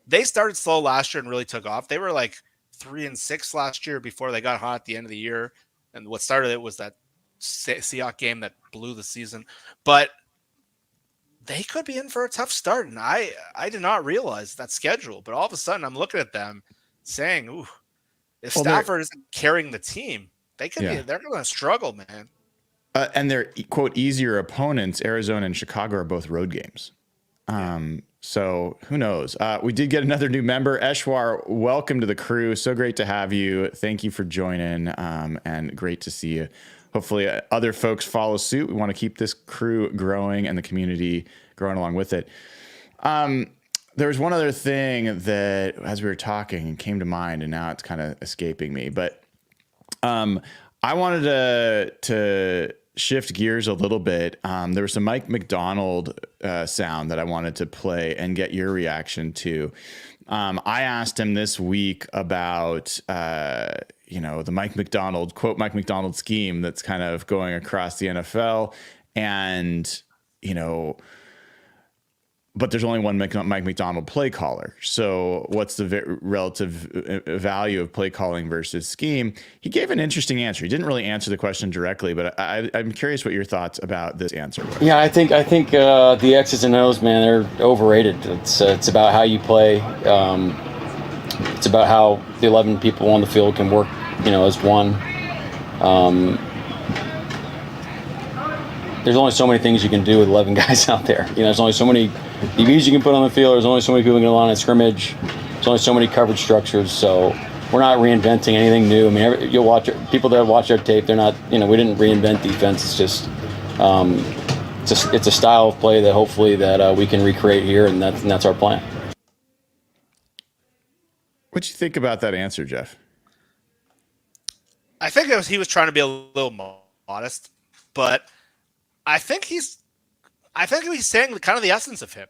they started slow last year and really took off. They were like 3-6 last year before they got hot at the end of the year. And what started it was that Seahawks game that blew the season. But they could be in for a tough start. And I did not realize that schedule. But all of a sudden, I'm looking at them saying, ooh, if Stafford isn't carrying the team, they're going to struggle, man. And their, quote, easier opponents, Arizona and Chicago, are both road games. So who knows? We did get another new member. Eshwar, welcome to the crew. So great to have you. Thank you for joining, and great to see you. Hopefully other folks follow suit. We want to keep this crew growing and the community growing along with it. There was one other thing that, as we were talking, came to mind, and now it's kind of escaping me. But I wanted to shift gears a little bit. There was some Mike McDonald sound that I wanted to play and get your reaction to. I asked him this week about the Mike McDonald, quote, Mike McDonald scheme that's kind of going across the NFL, and but there's only one Mike McDonald play caller. So what's the relative value of play calling versus scheme? He gave an interesting answer. He didn't really answer the question directly, but I'm curious what your thoughts about this answer were. Yeah, I think the X's and O's, man, they're overrated. It's about how you play. It's about how the 11 people on the field can work, as one. There's only so many things you can do with 11 guys out there. There's only so many DBs you can put on the field. There's only so many people who can line of scrimmage. There's only so many coverage structures. So we're not reinventing anything new. I mean, you'll watch people that watch our tape. They're not. We didn't reinvent defense. It's just it's a style of play that hopefully that we can recreate here, and that's our plan. What do you think about that answer, Jeff? I think he was trying to be a little modest, but I think he's saying kind of the essence of him.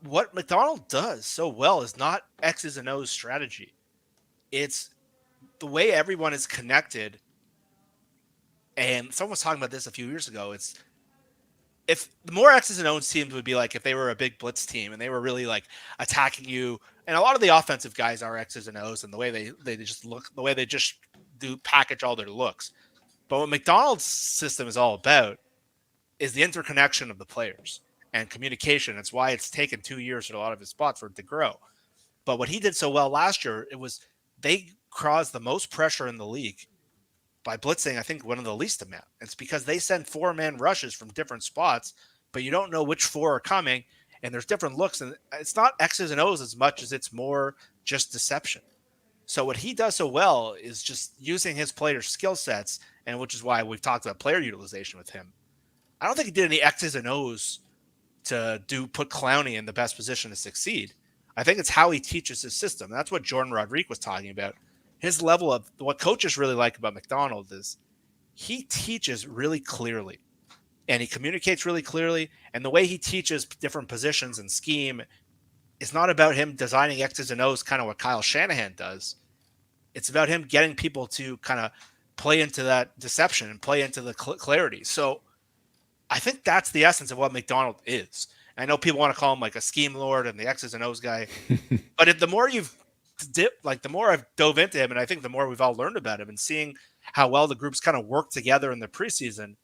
What McDonald does so well is not X's and O's strategy. It's the way everyone is connected. And someone was talking about this a few years ago. It's if the more X's and O's teams would be like if they were a big blitz team and they were really like attacking you. And a lot of the offensive guys are X's and O's, and the way they just look, the way they just do package all their looks. But what McDonald's system is all about is the interconnection of the players and communication. It's why it's taken 2 years for a lot of his spots for it to grow. But what he did so well last year, it was they caused the most pressure in the league by blitzing, I think, one of the least amount. It's because they send 4-man rushes from different spots, but you don't know which 4 are coming, and there's different looks. And it's not X's and O's as much as it's more just deception. So what he does so well is just using his players' skill sets, and which is why we've talked about player utilization with him. I don't think he did any X's and O's to put Clowney in the best position to succeed. I think it's how he teaches his system. That's what Jordan Rodriguez was talking about. His level of what coaches really like about McDonald is he teaches really clearly and he communicates really clearly. And the way he teaches different positions and scheme is not about him designing X's and O's, kind of what Kyle Shanahan does. It's about him getting people to kind of play into that deception and play into the clarity. So I think that's the essence of what McDonald is. I know people want to call him like a scheme lord and the X's and O's guy, but the more you've dipped, like the more I've dove into him, and I think the more we've all learned about him and seeing how well the groups kind of work together in the preseason,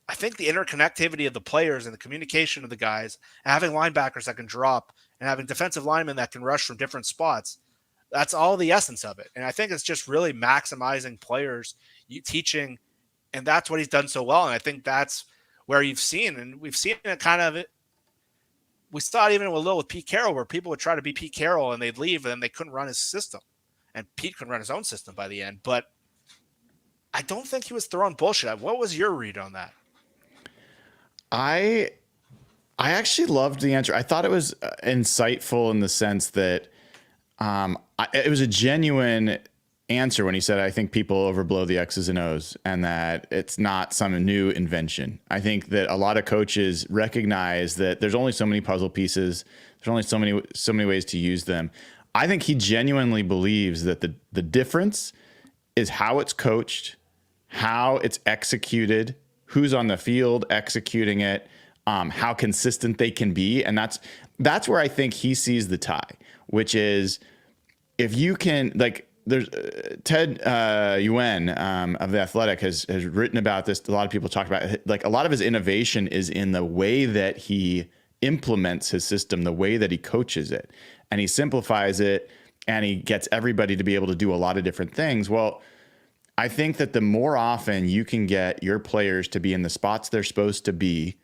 I think the interconnectivity of the players and the communication of the guys, and having linebackers that can drop and having defensive linemen that can rush from different spots, that's all the essence of it. And I think it's just really maximizing players, teaching, and that's what he's done so well. And I think that's where we've seen it kind of, we saw it even a little with Pete Carroll, where people would try to be Pete Carroll and they'd leave and then they couldn't run his system. And Pete couldn't run his own system by the end. But I don't think he was throwing bullshit. What was your read on that? I actually loved the answer. I thought it was insightful in the sense that it was a genuine answer when he said, I think people overblow the X's and O's and that it's not some new invention. I think that a lot of coaches recognize that there's only so many puzzle pieces. There's only so many ways to use them. I think he genuinely believes that the difference is how it's coached, how it's executed, who's on the field executing it, how consistent they can be. And that's where I think he sees the tie, which is if you can, like, there's Ted Yuen of The Athletic has written about this. A lot of people talk about it. Like, a lot of his innovation is in the way that he implements his system, the way that he coaches it, and he simplifies it, and he gets everybody to be able to do a lot of different things. Well, I think that the more often you can get your players to be in the spots they're supposed to be,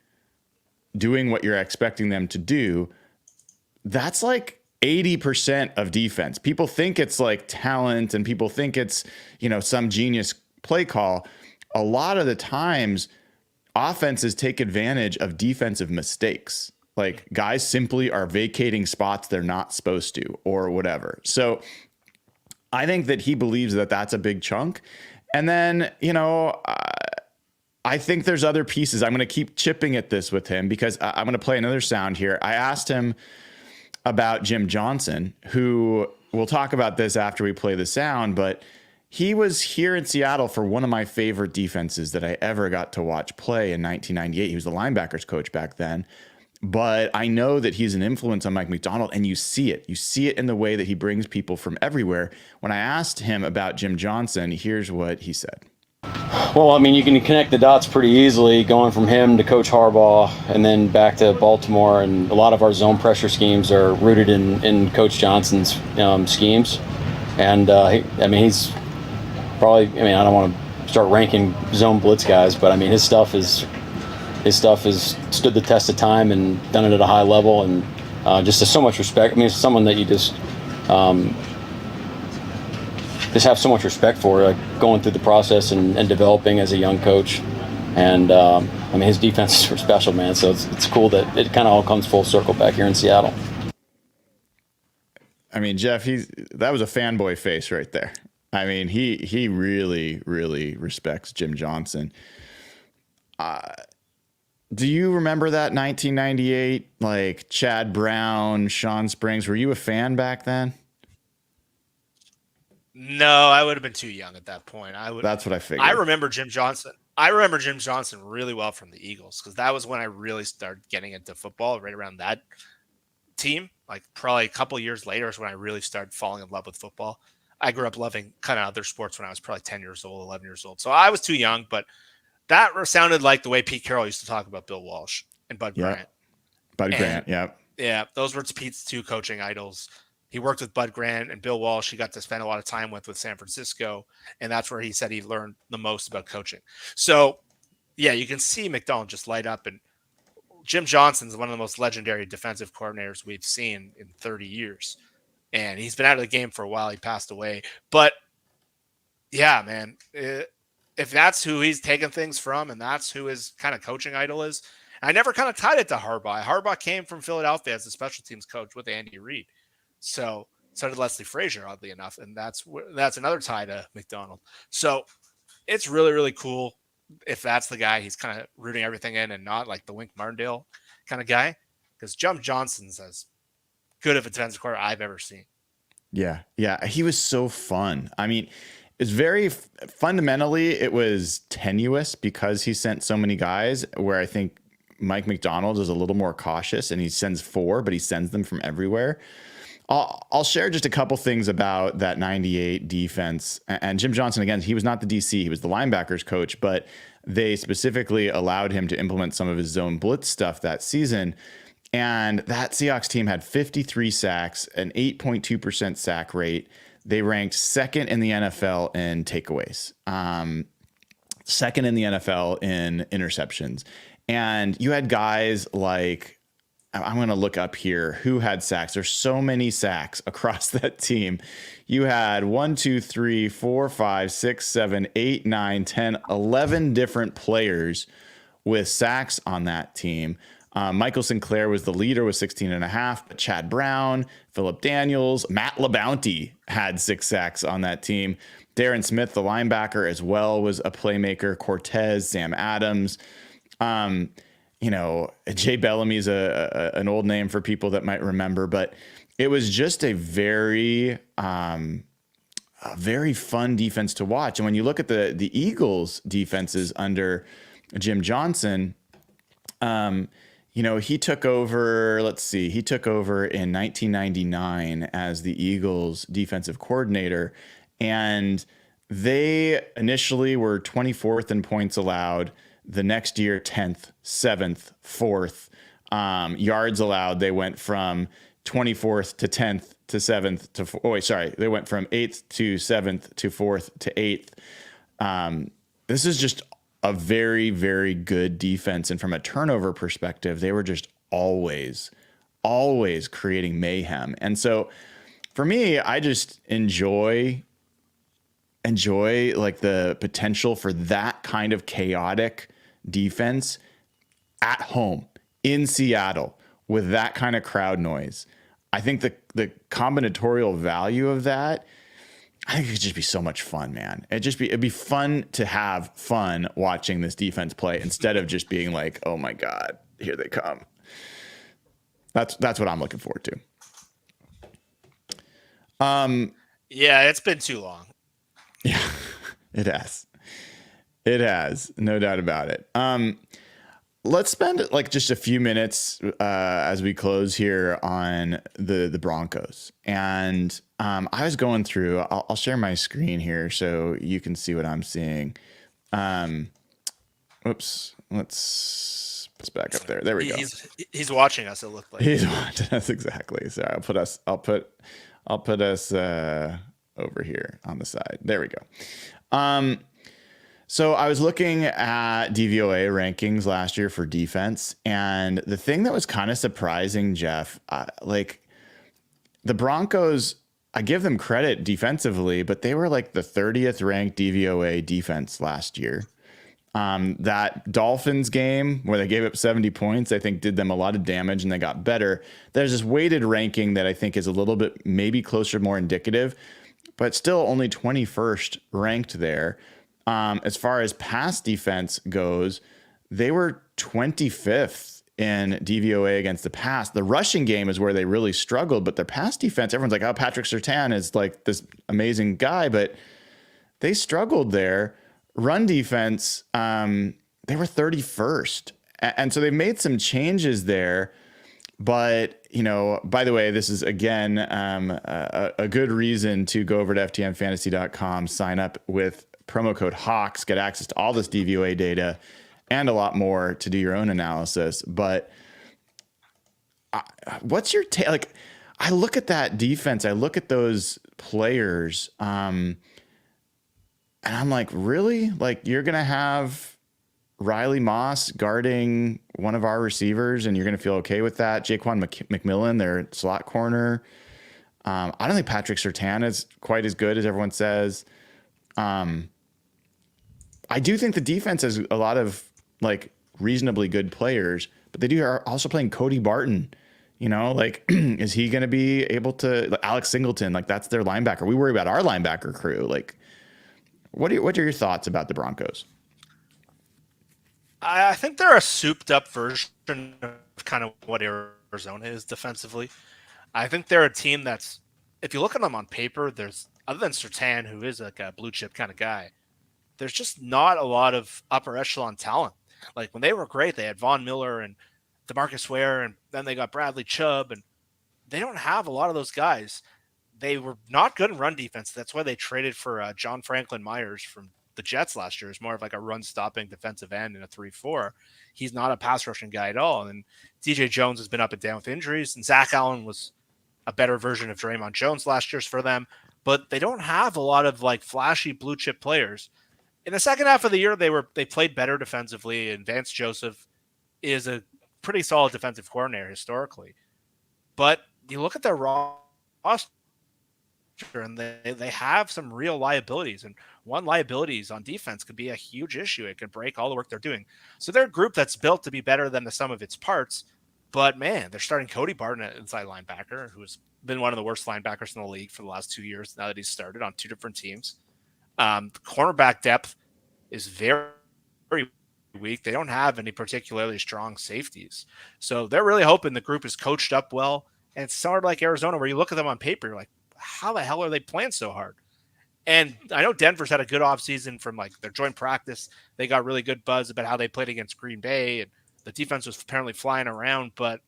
doing what you're expecting them to do, that's like 80% of defense. People think it's like talent and people think it's, some genius play call. A lot of the times offenses take advantage of defensive mistakes. Like, guys simply are vacating spots they're not supposed to or whatever. So I think that he believes that that's a big chunk. And then, I think there's other pieces. I'm going to keep chipping at this with him because I'm going to play another sound here. I asked him about Jim Johnson, who we'll talk about this after we play the sound, but he was here in Seattle for one of my favorite defenses that I ever got to watch play in 1998. He was the linebackers coach back then. But I know that he's an influence on Mike McDonald, and you see it. You see it in the way that he brings people from everywhere. When I asked him about Jim Johnson, here's what he said. Well, I mean, you can connect the dots pretty easily going from him to Coach Harbaugh and then back to Baltimore. And a lot of our zone pressure schemes are rooted in Coach Johnson's schemes. And, he's probably, I don't want to start ranking zone blitz guys, but, his stuff has stood the test of time and done it at a high level, and just has so much respect. It's someone that you just have so much respect for, like, going through the process and developing as a young coach. And his defenses were special, man. So it's cool that it kind of all comes full circle back here in Seattle. Jeff, that was a fanboy face right there. He really, really respects Jim Johnson. Do you remember that 1998, like Chad Brown, Sean Springs? Were you a fan back then? No, I would have been too young at that point. That's what I figured. I remember Jim Johnson. Really well from the Eagles, because that was when I really started getting into football, right around that team. Like, probably a couple years later is when I really started falling in love with football. I grew up loving kind of other sports when I was probably 10 years old, 11 years old. So I was too young, but that sounded like the way Pete Carroll used to talk about Bill Walsh and Bud Grant. Grant, yeah. Yeah, those were Pete's two coaching idols. He worked with Bud Grant and Bill Walsh. He got to spend a lot of time with San Francisco, and that's where he said he learned the most about coaching. So, yeah, you can see McDonald just light up. And Jim Johnson's one of the most legendary defensive coordinators we've seen in 30 years. And he's been out of the game for a while. He passed away. But, yeah, man, if that's who he's taken things from and that's who his kind of coaching idol is, I never kind of tied it to Harbaugh. Harbaugh came from Philadelphia as a special teams coach with Andy Reid. So did Leslie Frazier, oddly enough. And that's another tie to McDonald. So it's really, really cool if that's the guy he's kind of rooting everything in and not like the Wink Martindale kind of guy. Because Jim Johnson's as good of a defensive coordinator I've ever seen. Yeah. He was so fun. I mean, it's very fundamentally, it was tenuous because he sent so many guys, where I think Mike McDonald is a little more cautious and he sends 4, but he sends them from everywhere. I'll share just a couple things about that 98 defense. And Jim Johnson, again, he was not the DC, he was the linebackers coach, but they specifically allowed him to implement some of his zone blitz stuff that season. And that Seahawks team had 53 sacks, an 8.2% sack rate. They ranked second in the NFL in takeaways, second in the NFL in interceptions. And you had guys like, I'm going to look up here who had sacks. There's so many sacks across that team. You had 1, 2, 3, 4, 5, 6, 7, 8, 9, 10, 11 different players with sacks on that team. Michael Sinclair was the leader with 16.5, but Chad Brown, Phillip Daniels, Matt LaBounty had 6 sacks on that team. Darren Smith, the linebacker, as well, was a playmaker. Cortez, Sam Adams. Jay Bellamy's an old name for people that might remember, but it was just a very fun defense to watch. And when you look at the Eagles defenses under Jim Johnson, he took over, he took over in 1999 as the Eagles defensive coordinator, and they initially were 24th in points allowed. The next year, 10th, 7th, 4th. Yards allowed, they went from 24th to 10th to 7th to, they went from 8th to 7th to 4th to 8th. This is just a very, very good defense. And from a turnover perspective, they were just always creating mayhem. And so for me, I just enjoy like the potential for that kind of chaotic defense at home in Seattle with that kind of crowd noise. I think the combinatorial value of that, I think it could just be so much fun, man. It'd be fun to have fun watching this defense play instead of just being like, oh my God, here they come. That's what I'm looking forward to. Yeah, it's been too long. Yeah, it has. It has, no doubt about it. Let's spend like just a few minutes as we close here on the Broncos. And I was going through, I'll share my screen here so you can see what I'm seeing. Oops, let's back up there. There we go. He's watching us, it looked like. He's watching us, exactly. So I'll put us over here on the side. There we go. So I was looking at DVOA rankings last year for defense, and the thing that was kind of surprising, Jeff, like the Broncos, I give them credit defensively, but they were like the 30th ranked DVOA defense last year. That Dolphins game where they gave up 70 points, I think did them a lot of damage and they got better. There's this weighted ranking that I think is a little bit maybe closer, more indicative, but still only 21st ranked there. As far as pass defense goes, they were 25th in DVOA against the pass. The rushing game is where they really struggled, but their pass defense, everyone's like, oh, Patrick Surtain is like this amazing guy, but they struggled there. Run defense, they were 31st. And so they've made some changes there. But, by the way, this is, again, a good reason to go over to ftnfantasy.com, sign up with promo code HAWKS, get access to all this DVOA data and a lot more to do your own analysis. But what's your take? Like, I look at that defense, I look at those players, and I'm like, really? Like, you're going to have Riley Moss guarding one of our receivers and you're going to feel okay with that? Jaquan McMillan, their slot corner. I don't think Patrick Surtain is quite as good as everyone says. I do think the defense has a lot of like reasonably good players, but they are also playing Cody Barton. Is he going to be able to, like Alex Singleton, like that's their linebacker. We worry about our linebacker crew. Like, what are your thoughts about the Broncos? I think they're a souped up version of kind of what Arizona is defensively. I think they're a team that's if you look at them on paper, there's other than Surtain, who is like a blue chip kind of guy, there's just not a lot of upper echelon talent. Like when they were great, they had Von Miller and DeMarcus Ware, and then they got Bradley Chubb, and they don't have a lot of those guys. They were not good in run defense. That's why they traded for John Franklin Myers from the Jets last year. Is more of like a run-stopping defensive end in a 3-4. He's not a pass-rushing guy at all. And DJ Jones has been up and down with injuries, and Zach Allen was a better version of Draymond Jones last year's for them. But they don't have a lot of like flashy blue-chip players. In the second half of the year, they played better defensively, and Vance Joseph is a pretty solid defensive coordinator historically. But you look at their roster, and they have some real liabilities, and one liabilities on defense could be a huge issue. It could break all the work they're doing. So they're a group that's built to be better than the sum of its parts. But man, they're starting Cody Barton at inside linebacker, who's been one of the worst linebackers in the league for the last 2 years now that he's started on 2 different teams. The cornerback depth is very, very weak. They don't have any particularly strong safeties. So they're really hoping the group is coached up well. And it's sort of like Arizona, where you look at them on paper, you're like, how the hell are they playing so hard? And I know Denver's had a good offseason from like their joint practice. They got really good buzz about how they played against Green Bay, and the defense was apparently flying around, but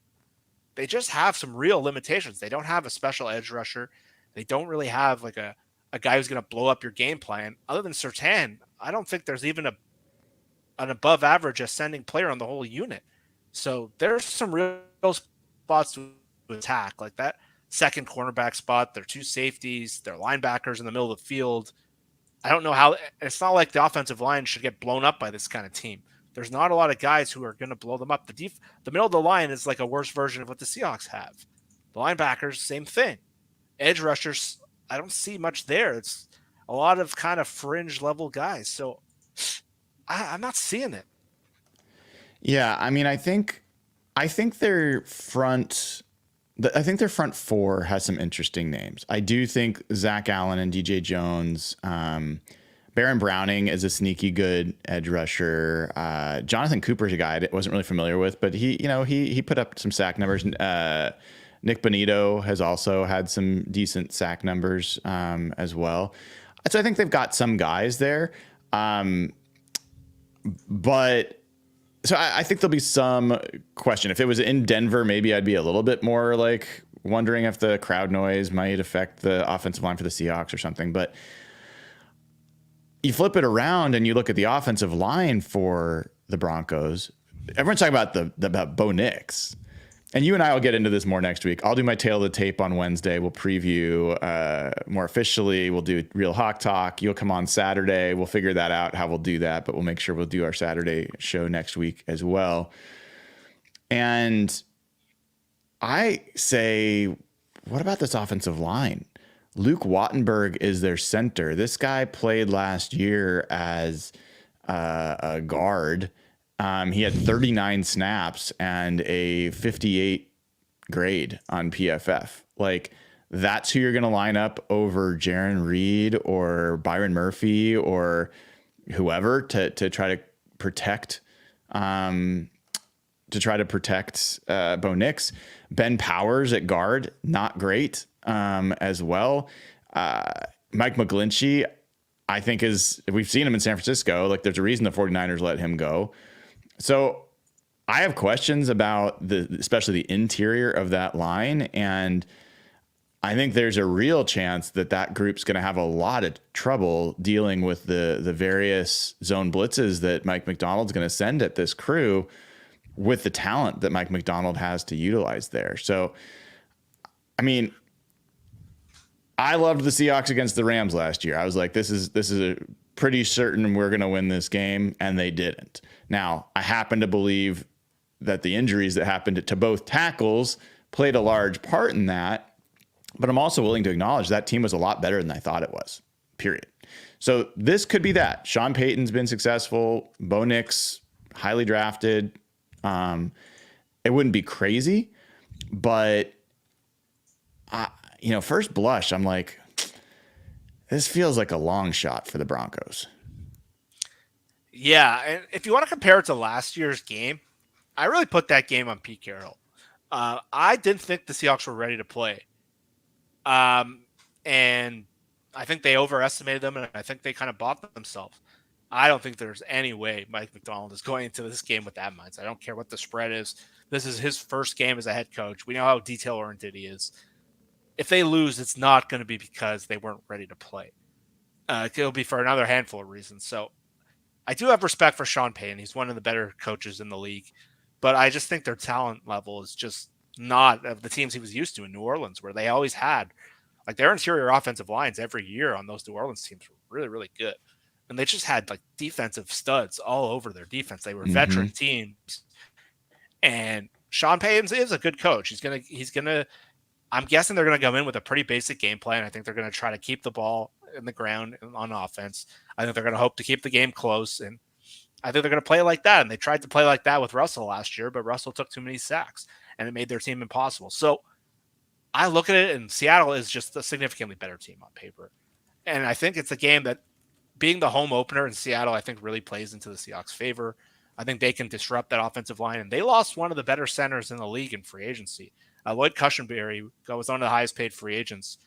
they just have some real limitations. They don't have a special edge rusher. They don't really have like a guy who's going to blow up your game plan. Other than Surtain, I don't think there's even an above average ascending player on the whole unit. So there's some real spots to attack, like that second cornerback spot, their 2 safeties, their linebackers in the middle of the field. I don't know how. It's not like the offensive line should get blown up by this kind of team. There's not a lot of guys who are going to blow them up. The middle of the line is like a worse version of what the Seahawks have. The linebackers, same thing. Edge rushers, I don't see much there. It's a lot of kind of fringe level guys. So I'm not seeing it. Yeah, I mean, I think their front 4 has some interesting names. I do think Zach Allen and DJ Jones, Baron Browning is a sneaky good edge rusher. Jonathan Cooper's a guy I wasn't really familiar with, but he put up some sack numbers. Nick Bonito has also had some decent sack numbers as well. So I think they've got some guys there. But so I think there'll be some question. If it was in Denver, maybe I'd be a little bit more like wondering if the crowd noise might affect the offensive line for the Seahawks or something. But you flip it around and you look at the offensive line for the Broncos. Everyone's talking about Bo Nix. And you and I will get into this more next week. I'll do my tail of the tape on Wednesday. We'll preview more officially. We'll do Real Hawk Talk. You'll come on Saturday. We'll figure that out, how we'll do that. But we'll make sure we'll do our Saturday show next week as well. And I say, what about this offensive line? Luke Wattenberg is their center. This guy played last year as a guard. He had 39 snaps and a 58 grade on PFF. Like, that's who you're going to line up over Jaron Reed or Byron Murphy or whoever to try to protect Bo Nix. Ben Powers at guard, not great as well. Mike McGlinchey, I think we've seen him in San Francisco. Like, there's a reason the 49ers let him go. So I have questions about especially the interior of that line. And I think there's a real chance that group's going to have a lot of trouble dealing with the various zone blitzes that Mike McDonald's going to send at this crew with the talent that Mike McDonald has to utilize there. So, I mean, I loved the Seahawks against the Rams last year. I was like, this is a pretty certain we're going to win this game, and they didn't. Now, I happen to believe that the injuries that happened to both tackles played a large part in that, but I'm also willing to acknowledge that team was a lot better than I thought it was, period. So this could be that. Sean Payton's been successful. Bo Nix, highly drafted. It wouldn't be crazy, but first blush, I'm like, this feels like a long shot for the Broncos. Yeah, and if you want to compare it to last year's game, I really put that game on Pete Carroll. I didn't think the Seahawks were ready to play. and I think they overestimated them, and I think they kind of bought themselves. I don't think there's any way Mike McDonald is going into this game with that mindset. I don't care what the spread is. This is his first game as a head coach. We know how detail-oriented he is. If they lose, it's not going to be because they weren't ready to play. It'll be for another handful of reasons. So I do have respect for Sean Payton. He's one of the better coaches in the league. But I just think their talent level is just not of the teams he was used to in New Orleans, where they always had, like, their interior offensive lines every year on those New Orleans teams were really, really good. And they just had like defensive studs all over their defense. They were veteran teams. And Sean Payton is a good coach. He's gonna I'm guessing they're gonna come in with a pretty basic game plan. I think they're gonna try to keep the ball in the ground on offense. I think they're gonna hope to keep the game close, and I think they're gonna play like that. And they tried to play like that with Russell last year, but Russell took too many sacks and it made their team impossible. So I look at it, and Seattle is just a significantly better team on paper. And I think it's a game that, being the home opener in Seattle, I think really plays into the Seahawks' favor. I think they can disrupt that offensive line, and they lost one of the better centers in the league in free agency. Lloyd Cushenberry was one of the highest paid free agents,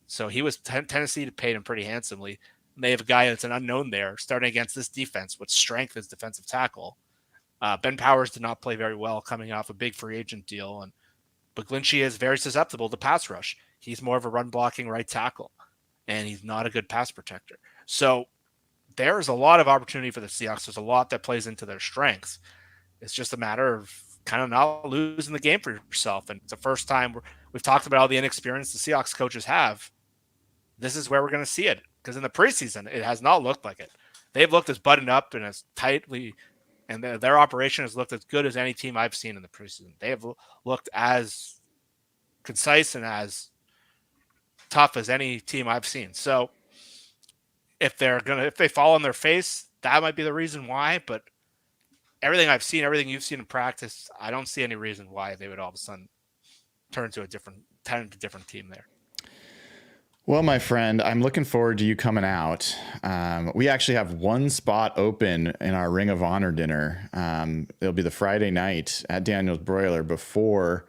so he was Tennessee paid him pretty handsomely. And they have a guy that's an unknown there, starting against this defense with strength as defensive tackle. Ben Powers did not play very well coming off a big free agent deal, but Glinchey is very susceptible to pass rush. He's more of a run-blocking right tackle, and he's not a good pass protector. So there's a lot of opportunity for the Seahawks. There's a lot that plays into their strengths. It's just a matter of kind of not losing the game for yourself. And it's the first time we've talked about all the inexperience the Seahawks coaches have. This is where we're going to see it, because in the preseason, it has not looked like it. They've looked as buttoned up and as tightly, and their operation has looked as good as any team I've seen in the preseason. They have looked as concise and as tough as any team I've seen. So if they fall on their face, that might be the reason why. But everything I've seen, everything you've seen in practice, I don't see any reason why they would all of a sudden turn to a different team there. Well, my friend, I'm looking forward to you coming out. We actually have one spot open in our Ring of Honor dinner. It'll be the Friday night at Daniel's Broiler before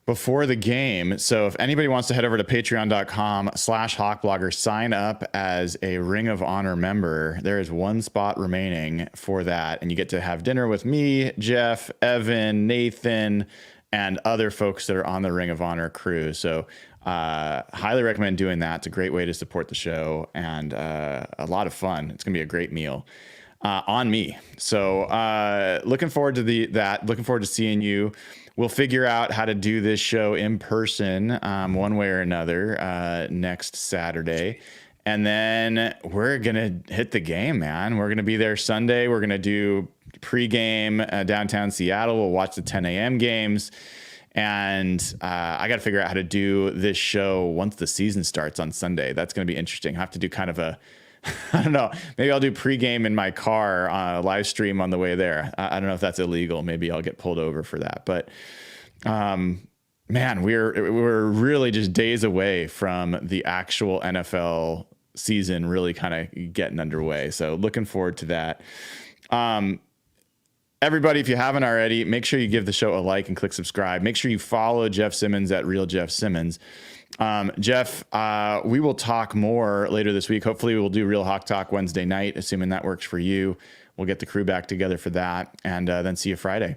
the game. So if anybody wants to head over to patreon.com/hawkblogger, sign up as a Ring of Honor member. There is one spot remaining for that. And you get to have dinner with me, Jeff, Evan, Nathan, and other folks that are on the Ring of Honor crew. So highly recommend doing that. It's a great way to support the show, and a lot of fun. It's going to be a great meal on me. So looking forward to that. Looking forward to seeing you. We'll figure out how to do this show in person one way or another next Saturday. And then we're going to hit the game, man. We're going to be there Sunday. We're going to do pregame downtown Seattle. We'll watch the 10 a.m. games. And I got to figure out how to do this show once the season starts on Sunday. That's going to be interesting. I have to do kind of a, I don't know, maybe I'll do pregame in my car, live stream on the way there. I don't know if that's illegal. Maybe I'll get pulled over for that. But man, we're really just days away from the actual NFL season really kind of getting underway. So looking forward to that. Everybody, if you haven't already, make sure you give the show a like and click subscribe. Make sure you follow Jeff Simmons at Real Jeff Simmons. Jeff, we will talk more later this week. Hopefully we'll do Real Hawk Talk Wednesday night, assuming that works for you. We'll get the crew back together for that, and then see you Friday.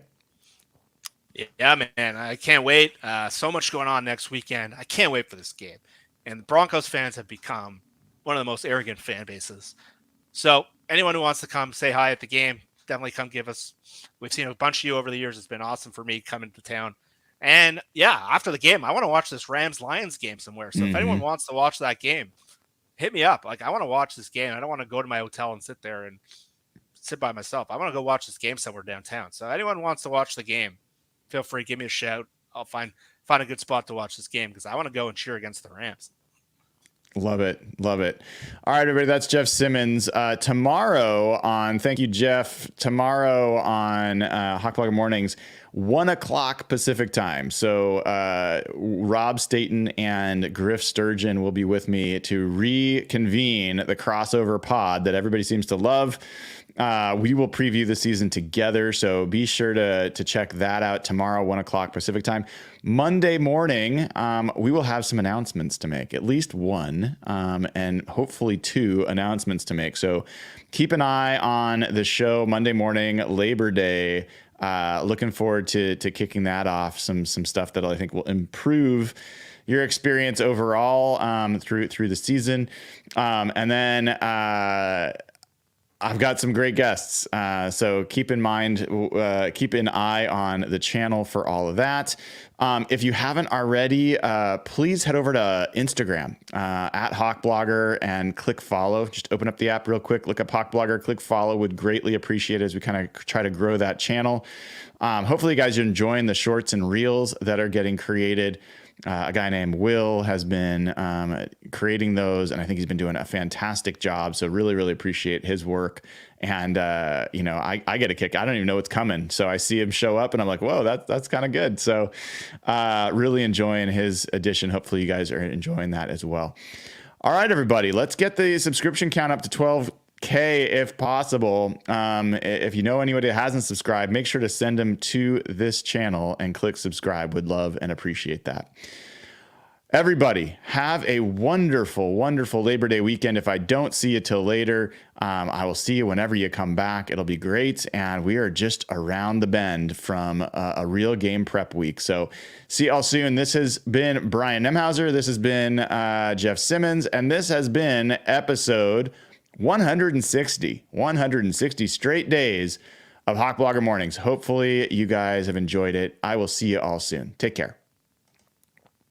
Yeah, man, I can't wait. So much going on next weekend. I can't wait for this game. And the Broncos fans have become one of the most arrogant fan bases. So anyone who wants to come say hi at the game, definitely come give us. We've seen a bunch of you over the years. It's been awesome for me coming to town. And yeah, after the game, I want to watch this Rams-Lions game somewhere. So if anyone wants to watch that game, hit me up. Like, I want to watch this game. I don't want to go to my hotel and sit there and sit by myself. I want to go watch this game somewhere downtown. So anyone wants to watch the game, feel free, give me a shout. I'll find a good spot to watch this game because I want to go and cheer against the Rams. Love it. Love it. All right, everybody. That's Jeff Simmons. Thank you, Jeff. Tomorrow on Hawk Blogger Mornings, 1 o'clock Pacific time. So Rob Staten and Griff Sturgeon will be with me to reconvene the crossover pod that everybody seems to love. We will preview the season together, so be sure to check that out tomorrow, 1 o'clock Pacific time. Monday morning, we will have some announcements to make, at least one, and hopefully 2 announcements to make. So keep an eye on the show Monday morning, Labor Day. Looking forward to kicking that off. Some stuff that I think will improve your experience overall through the season, and then I've got some great guests. So keep an eye on the channel for all of that. If you haven't already, please head over to Instagram at HawkBlogger and click follow. Just open up the app real quick, look up HawkBlogger, click follow. Would greatly appreciate it as we kind of try to grow that channel. Hopefully you guys are enjoying the shorts and reels that are getting created. A guy named Will has been creating those, and I think he's been doing a fantastic job. So really, really appreciate his work. And, I get a kick. I don't even know what's coming. So I see him show up and I'm like, whoa, that's kind of good. So really enjoying his addition. Hopefully you guys are enjoying that as well. All right, everybody, let's get the subscription count up to 12K if possible. If you know anybody that hasn't subscribed, make sure to send them to this channel and click subscribe. Would love and appreciate that. Everybody, have a wonderful, wonderful Labor Day weekend. If I don't see you till later, I will see you whenever you come back. It'll be great. And we are just around the bend from a real game prep week. So see y'all soon. This has been Brian Nemhauser. This has been Jeff Simmons. And this has been episode 160 straight days of HawkBlogger Mornings. Hopefully you guys have enjoyed it. I will see you all soon. Take care.